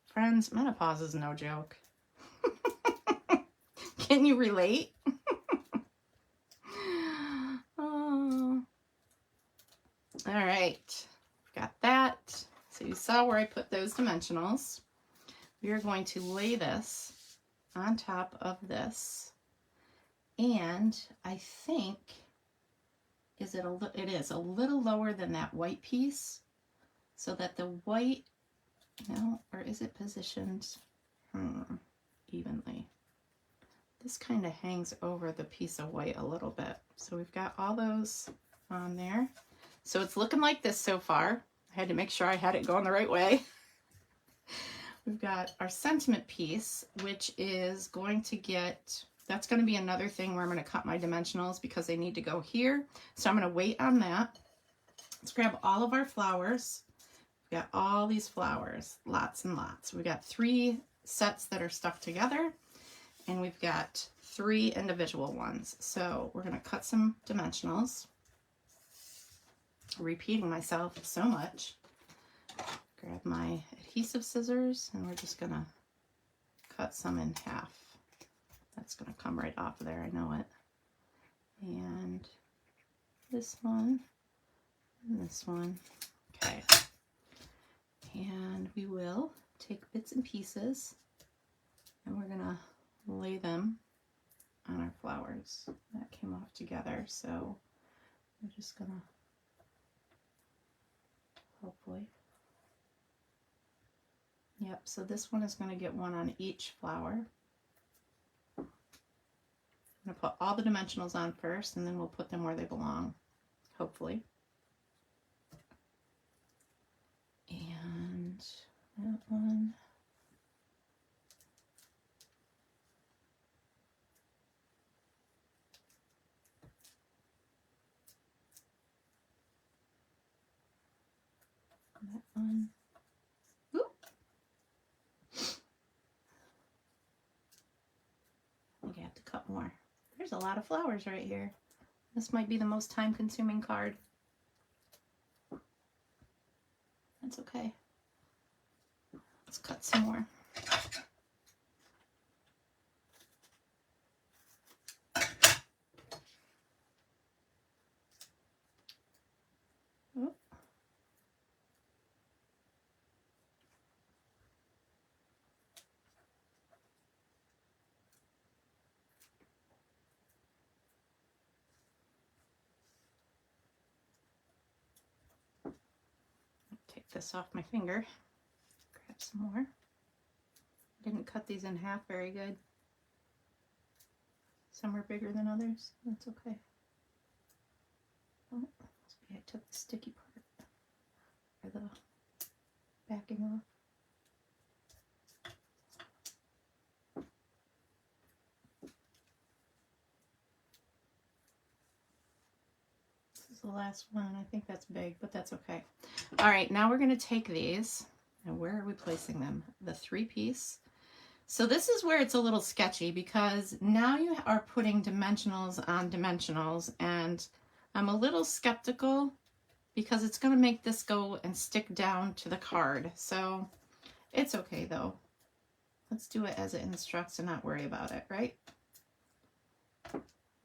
Friends, menopause is no joke. Can you relate? Oh. All right, got that. So you saw where I put those dimensionals. We are going to lay this on top of this. And I think, it is a little lower than that white piece, so that the white, no, or is it positioned evenly? This kind of hangs over the piece of white a little bit. So we've got all those on there. So it's looking like this so far. I had to make sure I had it going the right way. We've got our sentiment piece, which is going to get, that's going to be another thing where I'm going to cut my dimensionals because they need to go here. So I'm going to wait on that. Let's grab all of our flowers. We've got all these flowers, lots and lots. We've got 3 sets that are stuck together, and we've got 3 individual ones. So we're going to cut some dimensionals. Repeating myself so much. Grab my adhesive scissors, and we're just going to cut some in half. That's going to come right off of there, I know it. and this one, and this one. Okay. And we will take bits and pieces and we're gonna lay them on our flowers. That came off together, so we're just gonna hopefully. Yep, so this one is gonna get one on each flower. I'm gonna put all the dimensionals on first and then we'll put them where they belong, hopefully. And that one. That one. Oop. I think I have to cut more. There's a lot of flowers right here. This might be the most time-consuming card. That's okay. Let's cut some more. Oh. Take this off my finger. Grab some more. Didn't cut these in half very good. Some are bigger than others. That's okay. Oh, maybe I took the sticky part or the backing off. This is the last one. I think that's big, but that's okay. All right, now we're going to take these, and where are we placing them? The 3-piece. So this is where it's a little sketchy because now you are putting dimensionals on dimensionals, and I'm a little skeptical because it's going to make this go and stick down to the card. So it's okay though. Let's do it as it instructs and not worry about it, right?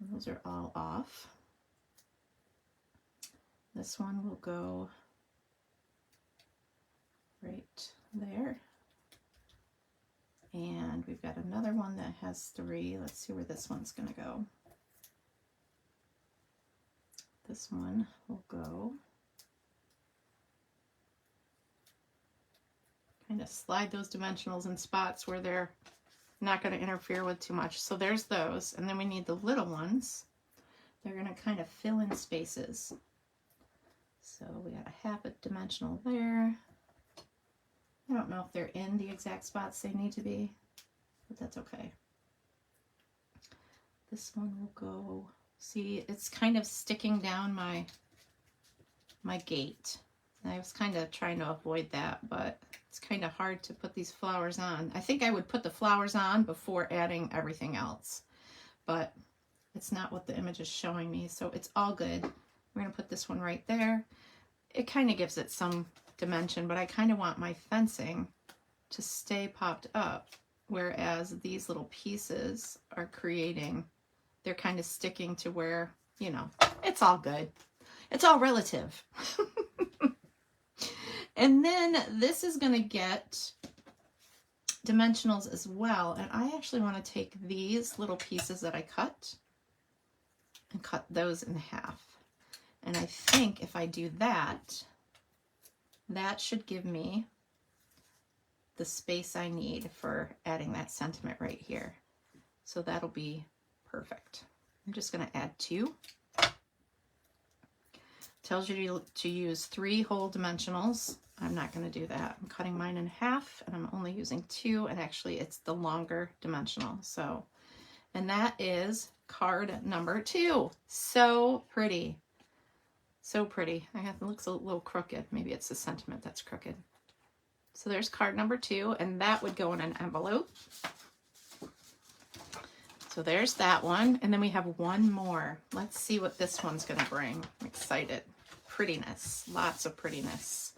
Those are all off. This one will go right there. And we've got another one that has 3. Let's see where this one's going to go. This one will go. Kind of slide those dimensionals in spots where they're not going to interfere with too much. So there's those. And then we need the little ones. They're going to kind of fill in spaces. So we got a half a dimensional there. I don't know if they're in the exact spots they need to be, but that's okay. This one will go, see, it's kind of sticking down my gate. I was kind of trying to avoid that, but it's kind of hard to put these flowers on. I think I would put the flowers on before adding everything else, but it's not what the image is showing me, so it's all good. We're going to put this one right there. It kind of gives it some dimension, but I kind of want my fencing to stay popped up, whereas these little pieces are creating, they're kind of sticking to where, you know, it's all good. It's all relative. And then this is going to get dimensionals as well, and I actually want to take these little pieces that I cut and cut those in half. And I think if I do that, that should give me the space I need for adding that sentiment right here. So that'll be perfect. I'm just going to add 2. Tells you to use 3 whole dimensionals. I'm not going to do that. I'm cutting mine in half and I'm only using 2, and actually it's the longer dimensional. So, and that is card number 2. So pretty. So pretty. It looks a little crooked. Maybe it's the sentiment that's crooked. So there's card number 2, and that would go in an envelope. So there's that one. And then we have one more. Let's see what this one's going to bring. I'm excited. Prettiness. Lots of prettiness.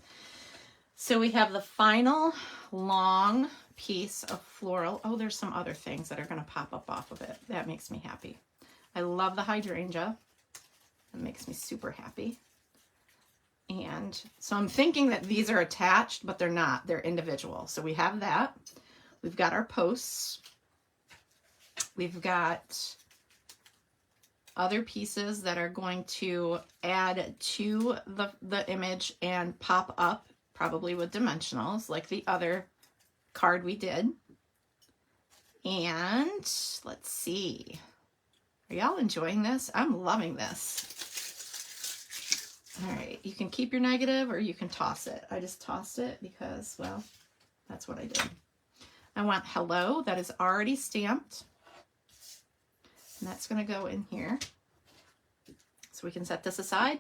So we have the final long piece of floral. Oh, there's some other things that are going to pop up off of it. That makes me happy. I love the hydrangea. It makes me super happy. And so I'm thinking that these are attached, but they're not. They're individual. So we have that. We've got our posts. We've got other pieces that are going to add to the image and pop up, probably with dimensionals, like the other card we did. And let's see. Are y'all enjoying this? I'm loving this. All right, you can keep your negative or you can toss it. I just tossed it because, well, that's what I did. I want hello, that is already stamped. And that's going to go in here. So we can set this aside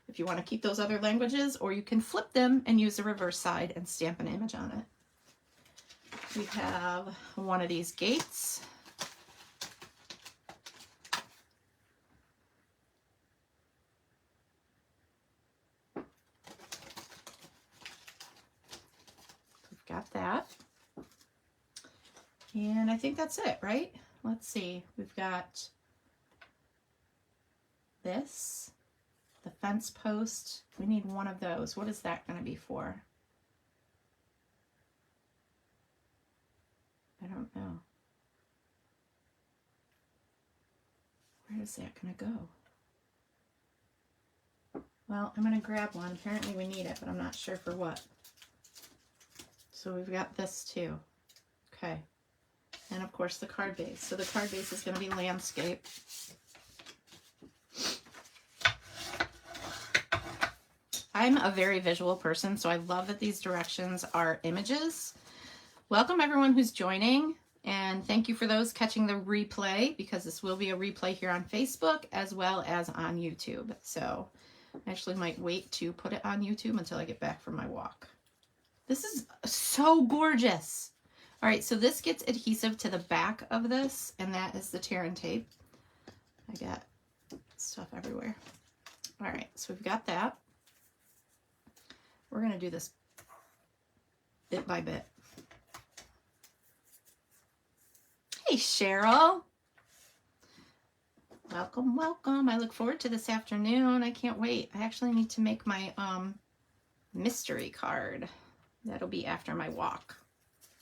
if you want to keep those other languages, or you can flip them and use the reverse side and stamp an image on it. We have one of these gates. Got that. And I think that's it, right? Let's see. We've got this, the fence post. We need one of those. What is that going to be for? I don't know. Where is that going to go? Well, I'm going to grab one. Apparently we need it, but I'm not sure for what. So we've got this too. Okay. And of course the card base. So the card base is going to be landscape. I'm a very visual person, so I love that these directions are images. Welcome everyone who's joining, and thank you for those catching the replay, because this will be a replay here on Facebook as well as on YouTube. So I actually might wait to put it on YouTube until I get back from my walk. This is so gorgeous. All right, so this gets adhesive to the back of this, and that is the tear and tape. I got stuff everywhere. All right, so we've got that. We're going to do this bit by bit. Hey, Cheryl. Welcome, welcome. I look forward to this afternoon. I can't wait. I actually need to make my mystery card. That'll be after my walk.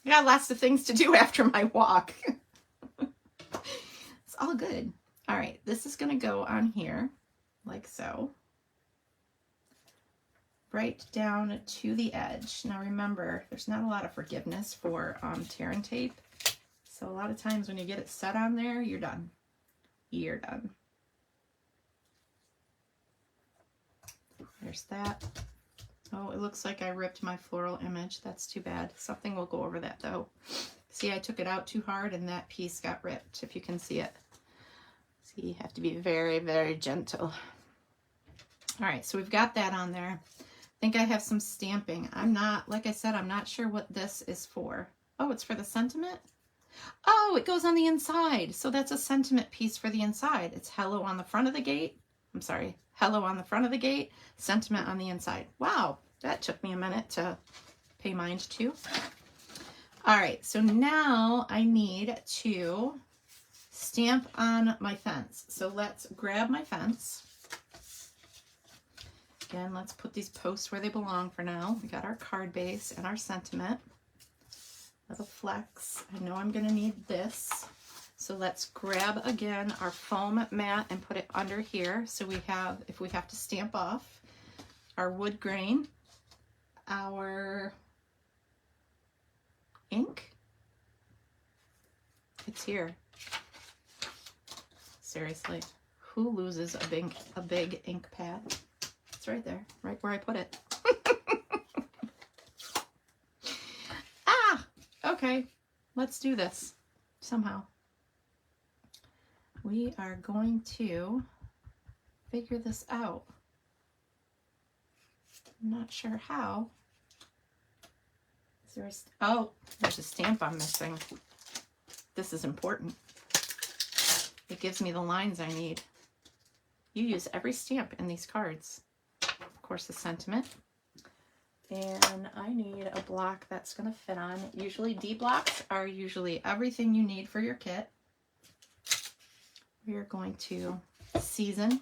I got lots of things to do after my walk. It's all good. All right, this is going to go on here like so. Right down to the edge. Now remember, there's not a lot of forgiveness for tear and tape. So a lot of times when you get it set on there, you're done. You're done. There's that. Oh, it looks like I ripped my floral image. That's too bad. Something will go over that though. See, I took it out too hard and that piece got ripped, if you can see it. See, you have to be very, very gentle. All right, so we've got that on there. I think I have some stamping. I'm not, like I said, I'm not sure what this is for. Oh, it's for the sentiment? Oh, it goes on the inside. So that's a sentiment piece for the inside. It's hello on the front of the gate. I'm sorry, hello on the front of the gate, sentiment on the inside. Wow, that took me a minute to pay mind to. All right, so now I need to stamp on my fence. So let's grab my fence. Again, let's put these posts where they belong for now. We got our card base and our sentiment. Little flex. I know I'm going to need this. So let's grab again our foam mat and put it under here. So we have, if we have to stamp off, our wood grain, our ink. It's here. Seriously, who loses a big ink pad? It's right there, right where I put it. Ah, okay, let's do this somehow. We are going to figure this out. I'm not sure how. Is there oh, there's a stamp I'm missing. This is important. It gives me the lines I need. You use every stamp in these cards. Of course, the sentiment. And I need a block that's going to fit on. Usually D blocks are usually everything you need for your kit. we are going to season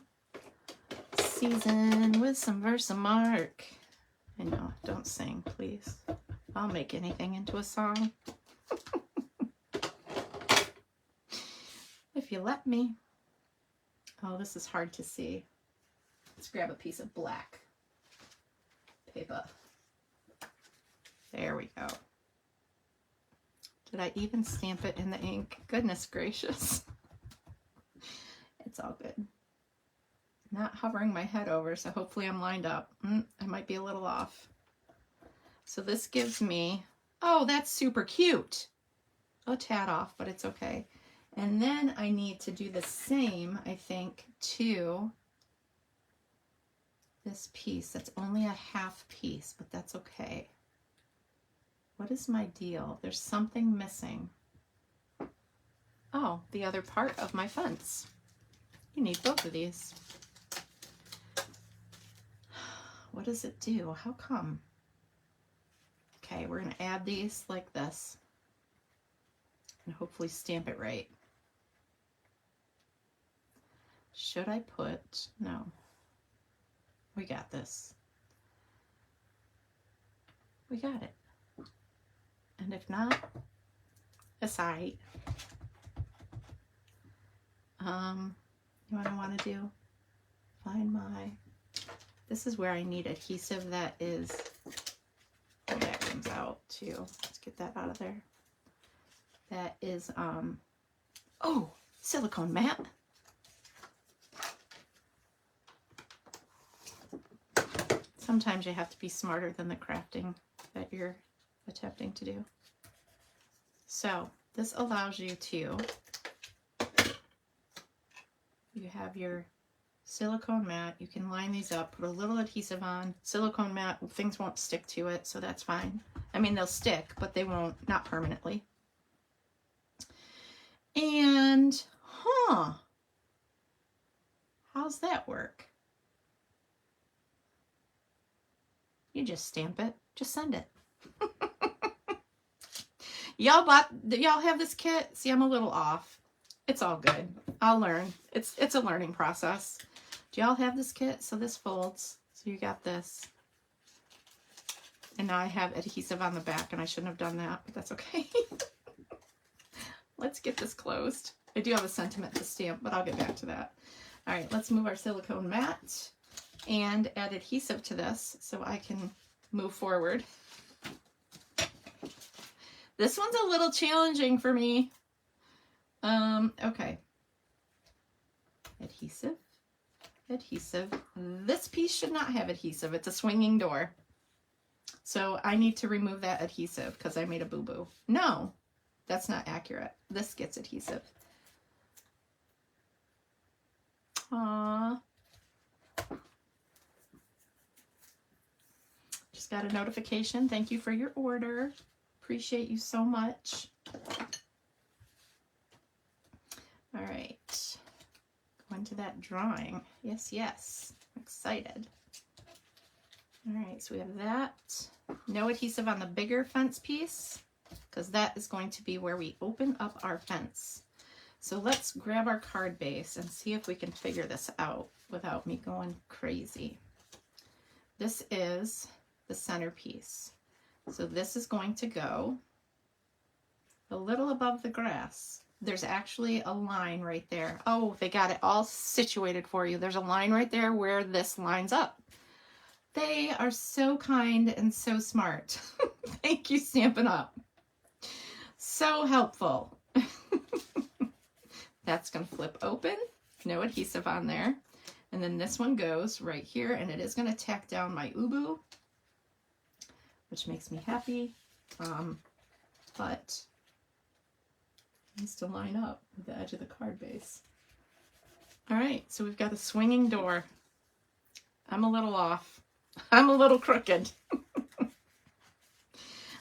with some Versamark. I know, don't sing, please. I'll make anything into a song. If you let me. Oh, this is hard to see. Let's grab a piece of black paper. There we go. Did I even stamp it in the ink? Goodness gracious. It's all good. Not hovering my head over, so hopefully I'm lined up. I might be a little off. So this gives me, oh, that's super cute. A tad off, but it's okay. And then I need to do the same, I think, to this piece. That's only a half piece, but that's okay. What is my deal? There's something missing. Oh, the other part of my fence. You need both of these. What does it do? How come? Okay, we're going to add these like this and hopefully stamp it right. Should I put, no, we got this. We got it. And if not, it's all right. You know what I want to do? Find my, this is where I need adhesive that is, oh, that comes out too. Let's get that out of there. That is, oh, silicone mat. Sometimes you have to be smarter than the crafting that you're attempting to do. So this allows you to, you have your silicone mat, you can line these up, put a little adhesive on. Silicone mat, things won't stick to it, so that's fine. I mean, they'll stick, but they won't, not permanently. And, how's that work? You just stamp it, just send it. Y'all have this kit? See, I'm a little off. It's all good. I'll learn. It's a learning process. Do y'all have this kit? So this folds. So you got this. And now I have adhesive on the back, and I shouldn't have done that, but that's okay. Let's get this closed. I do have a sentiment to stamp, but I'll get back to that. All right, let's move our silicone mat and add adhesive to this so I can move forward. This one's a little challenging for me. Okay. Adhesive. This piece should not have adhesive. It's a swinging door. So I need to remove that adhesive because I made a boo-boo. No, that's not accurate. This gets adhesive. Aww. Just got a notification. Thank you for your order. Appreciate you so much. All right. Go into that drawing. Yes. I'm excited. All right, so we have that. No adhesive on the bigger fence piece because that is going to be where we open up our fence. So let's grab our card base and see if we can figure this out without me going crazy. This is the centerpiece. So this is going to go a little above the grass. There's actually a line right there. Oh, they got it all situated for you. There's a line right there where this lines up. They are so kind and so smart. Thank you, Stampin' Up. So helpful. That's going to flip open. No adhesive on there. And then this one goes right here, and it is going to tack down my ubu, which makes me happy. But it needs to line up with the edge of the card base. All right, so we've got a swinging door. I'm a little off. I'm a little crooked.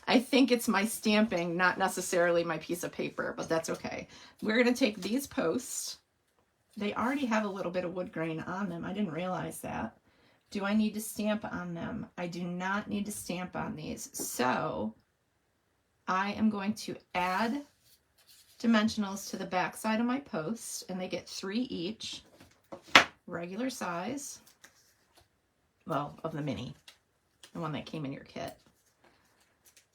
I think it's my stamping, not necessarily my piece of paper, but that's okay. We're going to take these posts. They already have a little bit of wood grain on them. I didn't realize that. Do I need to stamp on them? I do not need to stamp on these. So I am going to add dimensionals to the back side of my post, and they get 3 each, regular size, well, of the mini, the one that came in your kit.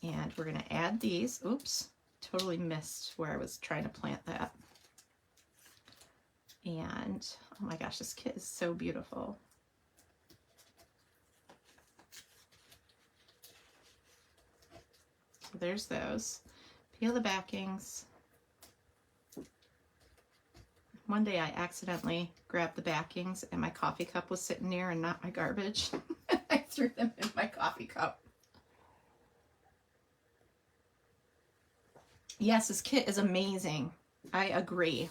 And we're going to add these. Oops, totally missed where I was trying to plant that. And oh my gosh, this kit is so beautiful. So there's those. Peel the backings. One day I accidentally grabbed the backings and my coffee cup was sitting near and not my garbage. I threw them in my coffee cup. Yes, this kit is amazing. I agree.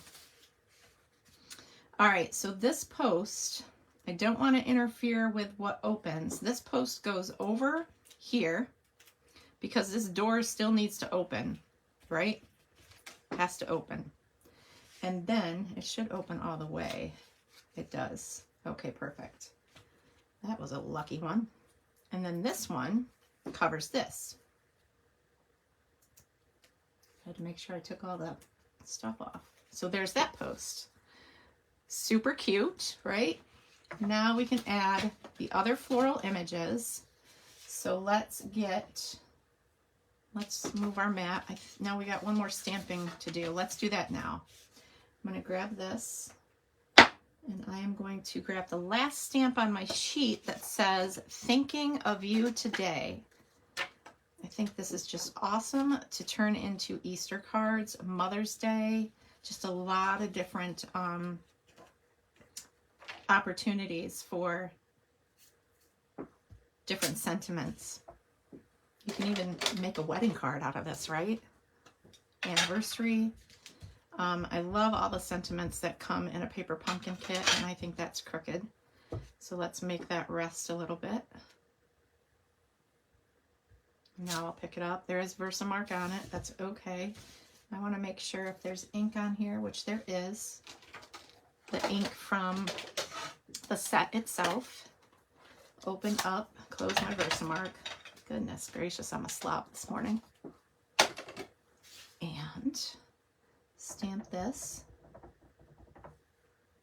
All right, so this post, I don't want to interfere with what opens. This post goes over here because this door still needs to open, right? It has to open. And then it should open all the way. It does. Okay, perfect. That was a lucky one. And then this one covers this. I had to make sure I took all the stuff off. So there's that post. Super cute, right? Now we can add the other floral images. So let's move our mat. Now we got one more stamping to do. Let's do that now. I'm going to grab this, and I am going to grab the last stamp on my sheet that says, "Thinking of you today." I think this is just awesome to turn into Easter cards, Mother's Day, just a lot of different opportunities for different sentiments. You can even make a wedding card out of this, right? Anniversary. I love all the sentiments that come in a paper pumpkin kit, and I think that's crooked. So let's make that rest a little bit. Now I'll pick it up. There is Versamark on it. That's okay. I want to make sure if there's ink on here, which there is, the ink from the set itself. Open up, close my Versamark. Goodness gracious, I'm a slop this morning. And stamp this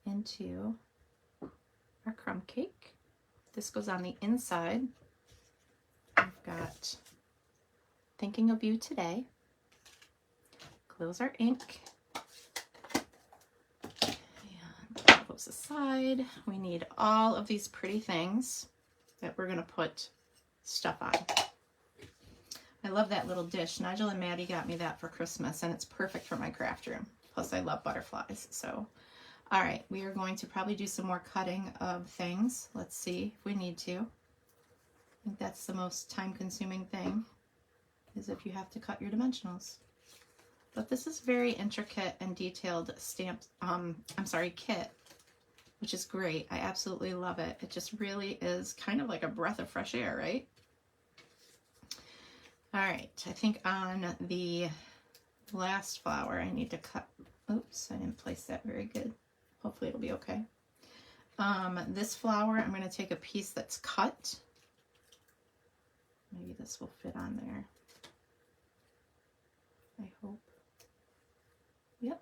into our crumb cake. This goes on the inside. We've got "Thinking of you today." Close our ink. And put those aside. We need all of these pretty things that we're going to put stuff on. I love that little dish. Nigel and Maddie got me that for Christmas, and it's perfect for my craft room. Plus, I love butterflies. So, all right, we are going to probably do some more cutting of things. Let's see if we need to. I think that's the most time-consuming thing, is if you have to cut your dimensionals. But this is very intricate and detailed stamped, kit, which is great. I absolutely love it. It just really is kind of like a breath of fresh air, right? All right, I think on the last flower I need to cut. Oops, I didn't place that very good. Hopefully it'll be okay. This flower, I'm going to take a piece that's cut. Maybe this will fit on there. I hope. Yep,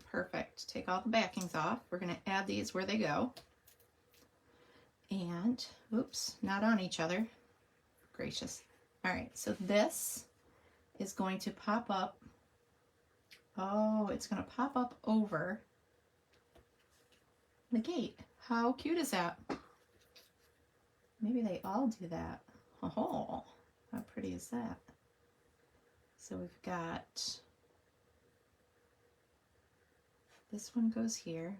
perfect. Take all the backings off. We're going to add these where they go. And, oops, not on each other. Gracious. All right, so this is going to pop up. Oh, it's going to pop up over the gate. How cute is that? Maybe they all do that. Oh, how pretty is that? So we've got, this one goes here.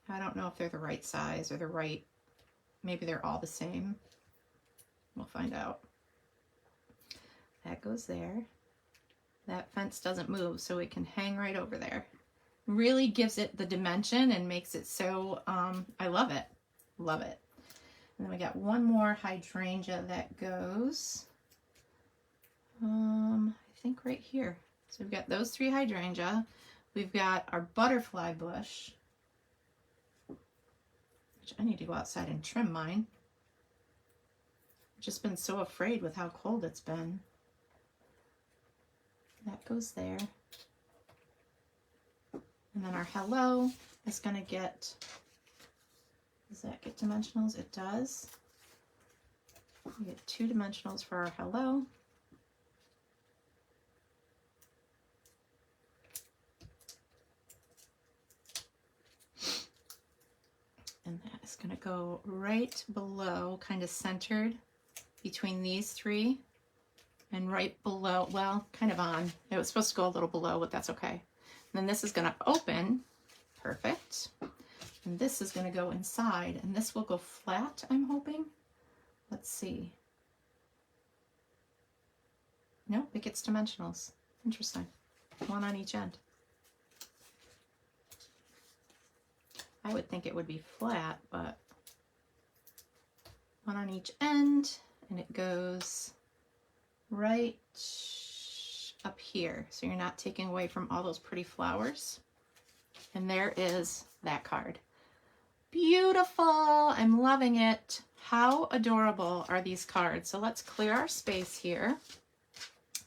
I don't know if they're the right size or the right, maybe they're all the same. We'll find out. That goes there. That fence doesn't move, so it can hang right over there. Really gives it the dimension and makes it so, I love it. Love it. And then we got one more hydrangea that goes, I think right here. So we've got those 3 hydrangea. We've got our butterfly bush, which I need to go outside and trim mine. I've just been so afraid with how cold it's been. That goes there. And then our hello is going to get, does that get dimensionals? It does. We get 2 dimensionals for our hello. And that is going to go right below, kind of centered between these 3. And right below, well, kind of on. It was supposed to go a little below, but that's okay. And then this is going to open. Perfect. And this is going to go inside. And this will go flat, I'm hoping. Let's see. Nope, it gets dimensionals. Interesting. 1 on each end. I would think it would be flat, but 1 on each end, and it goes right up here. So you're not taking away from all those pretty flowers. And there is that card. Beautiful. I'm loving it. How adorable are these cards? So let's clear our space here.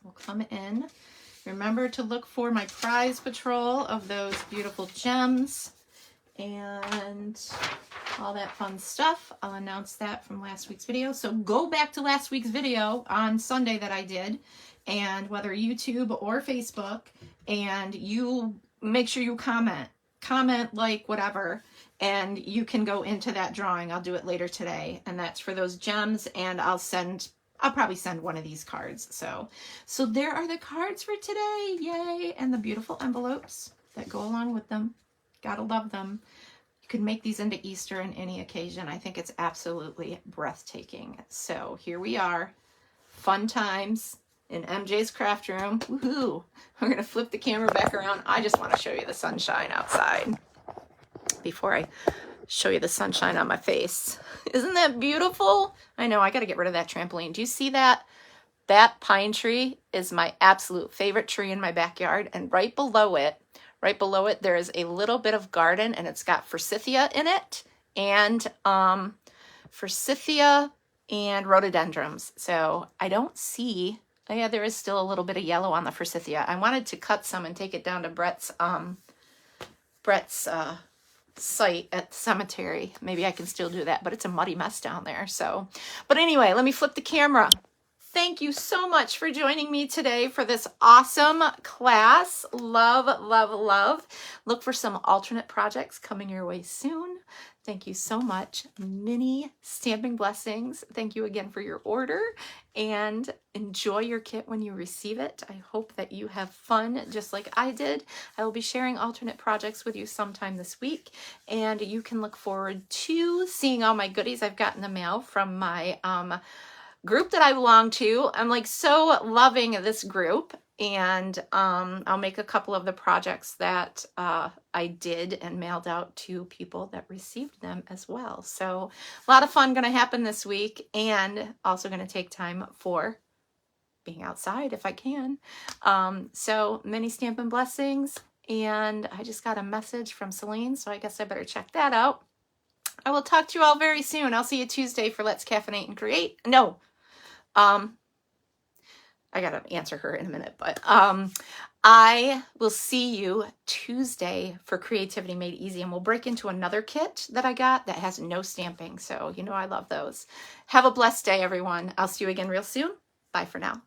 We'll come in. Remember to look for my prize patrol of those beautiful gems and all that fun stuff. I'll announce that from last week's video. So go back to last week's video on Sunday that I did, and whether YouTube or Facebook, and you make sure you comment, like, whatever, and you can go into that drawing. I'll do it later today, and that's for those gems, and I'll probably send one of these cards. So there are the cards for today. Yay. And the beautiful envelopes that go along with them. Gotta love them. You can make these into Easter on any occasion. I think it's absolutely breathtaking. So here we are. Fun times in MJ's craft room. Woohoo. We're going to flip the camera back around. I just want to show you the sunshine outside before I show you the sunshine on my face. Isn't that beautiful? I know, I got to get rid of that trampoline. Do you see that? That pine tree is my absolute favorite tree in my backyard. And right below it, there is a little bit of garden, and it's got forsythia in it, and forsythia and rhododendrons. So I don't see, oh yeah, there is still a little bit of yellow on the forsythia. I wanted to cut some and take it down to Brett's site at the cemetery. Maybe I can still do that, but it's a muddy mess down there. So, but anyway, let me flip the camera. Thank you so much for joining me today for this awesome class. Love, love, love. Look for some alternate projects coming your way soon. Thank you so much. Mini stamping blessings. Thank you again for your order, and enjoy your kit when you receive it. I hope that you have fun just like I did. I will be sharing alternate projects with you sometime this week, and you can look forward to seeing all my goodies I've got in the mail from my group that I belong to. I'm like so loving this group, and I'll make a couple of the projects that I did and mailed out to people that received them as well. So a lot of fun going to happen this week, and also going to take time for being outside if I can. So many Stampin' Blessings, and I just got a message from Celine, so I guess I better check that out. I will talk to you all very soon. I'll see you Tuesday for Let's Caffeinate and Create. No, I gotta answer her in a minute, but I will see you Tuesday for Creativity Made Easy, and we'll break into another kit that I got that has no stamping. So, you know, I love those. Have a blessed day, everyone. I'll see you again real soon. Bye for now.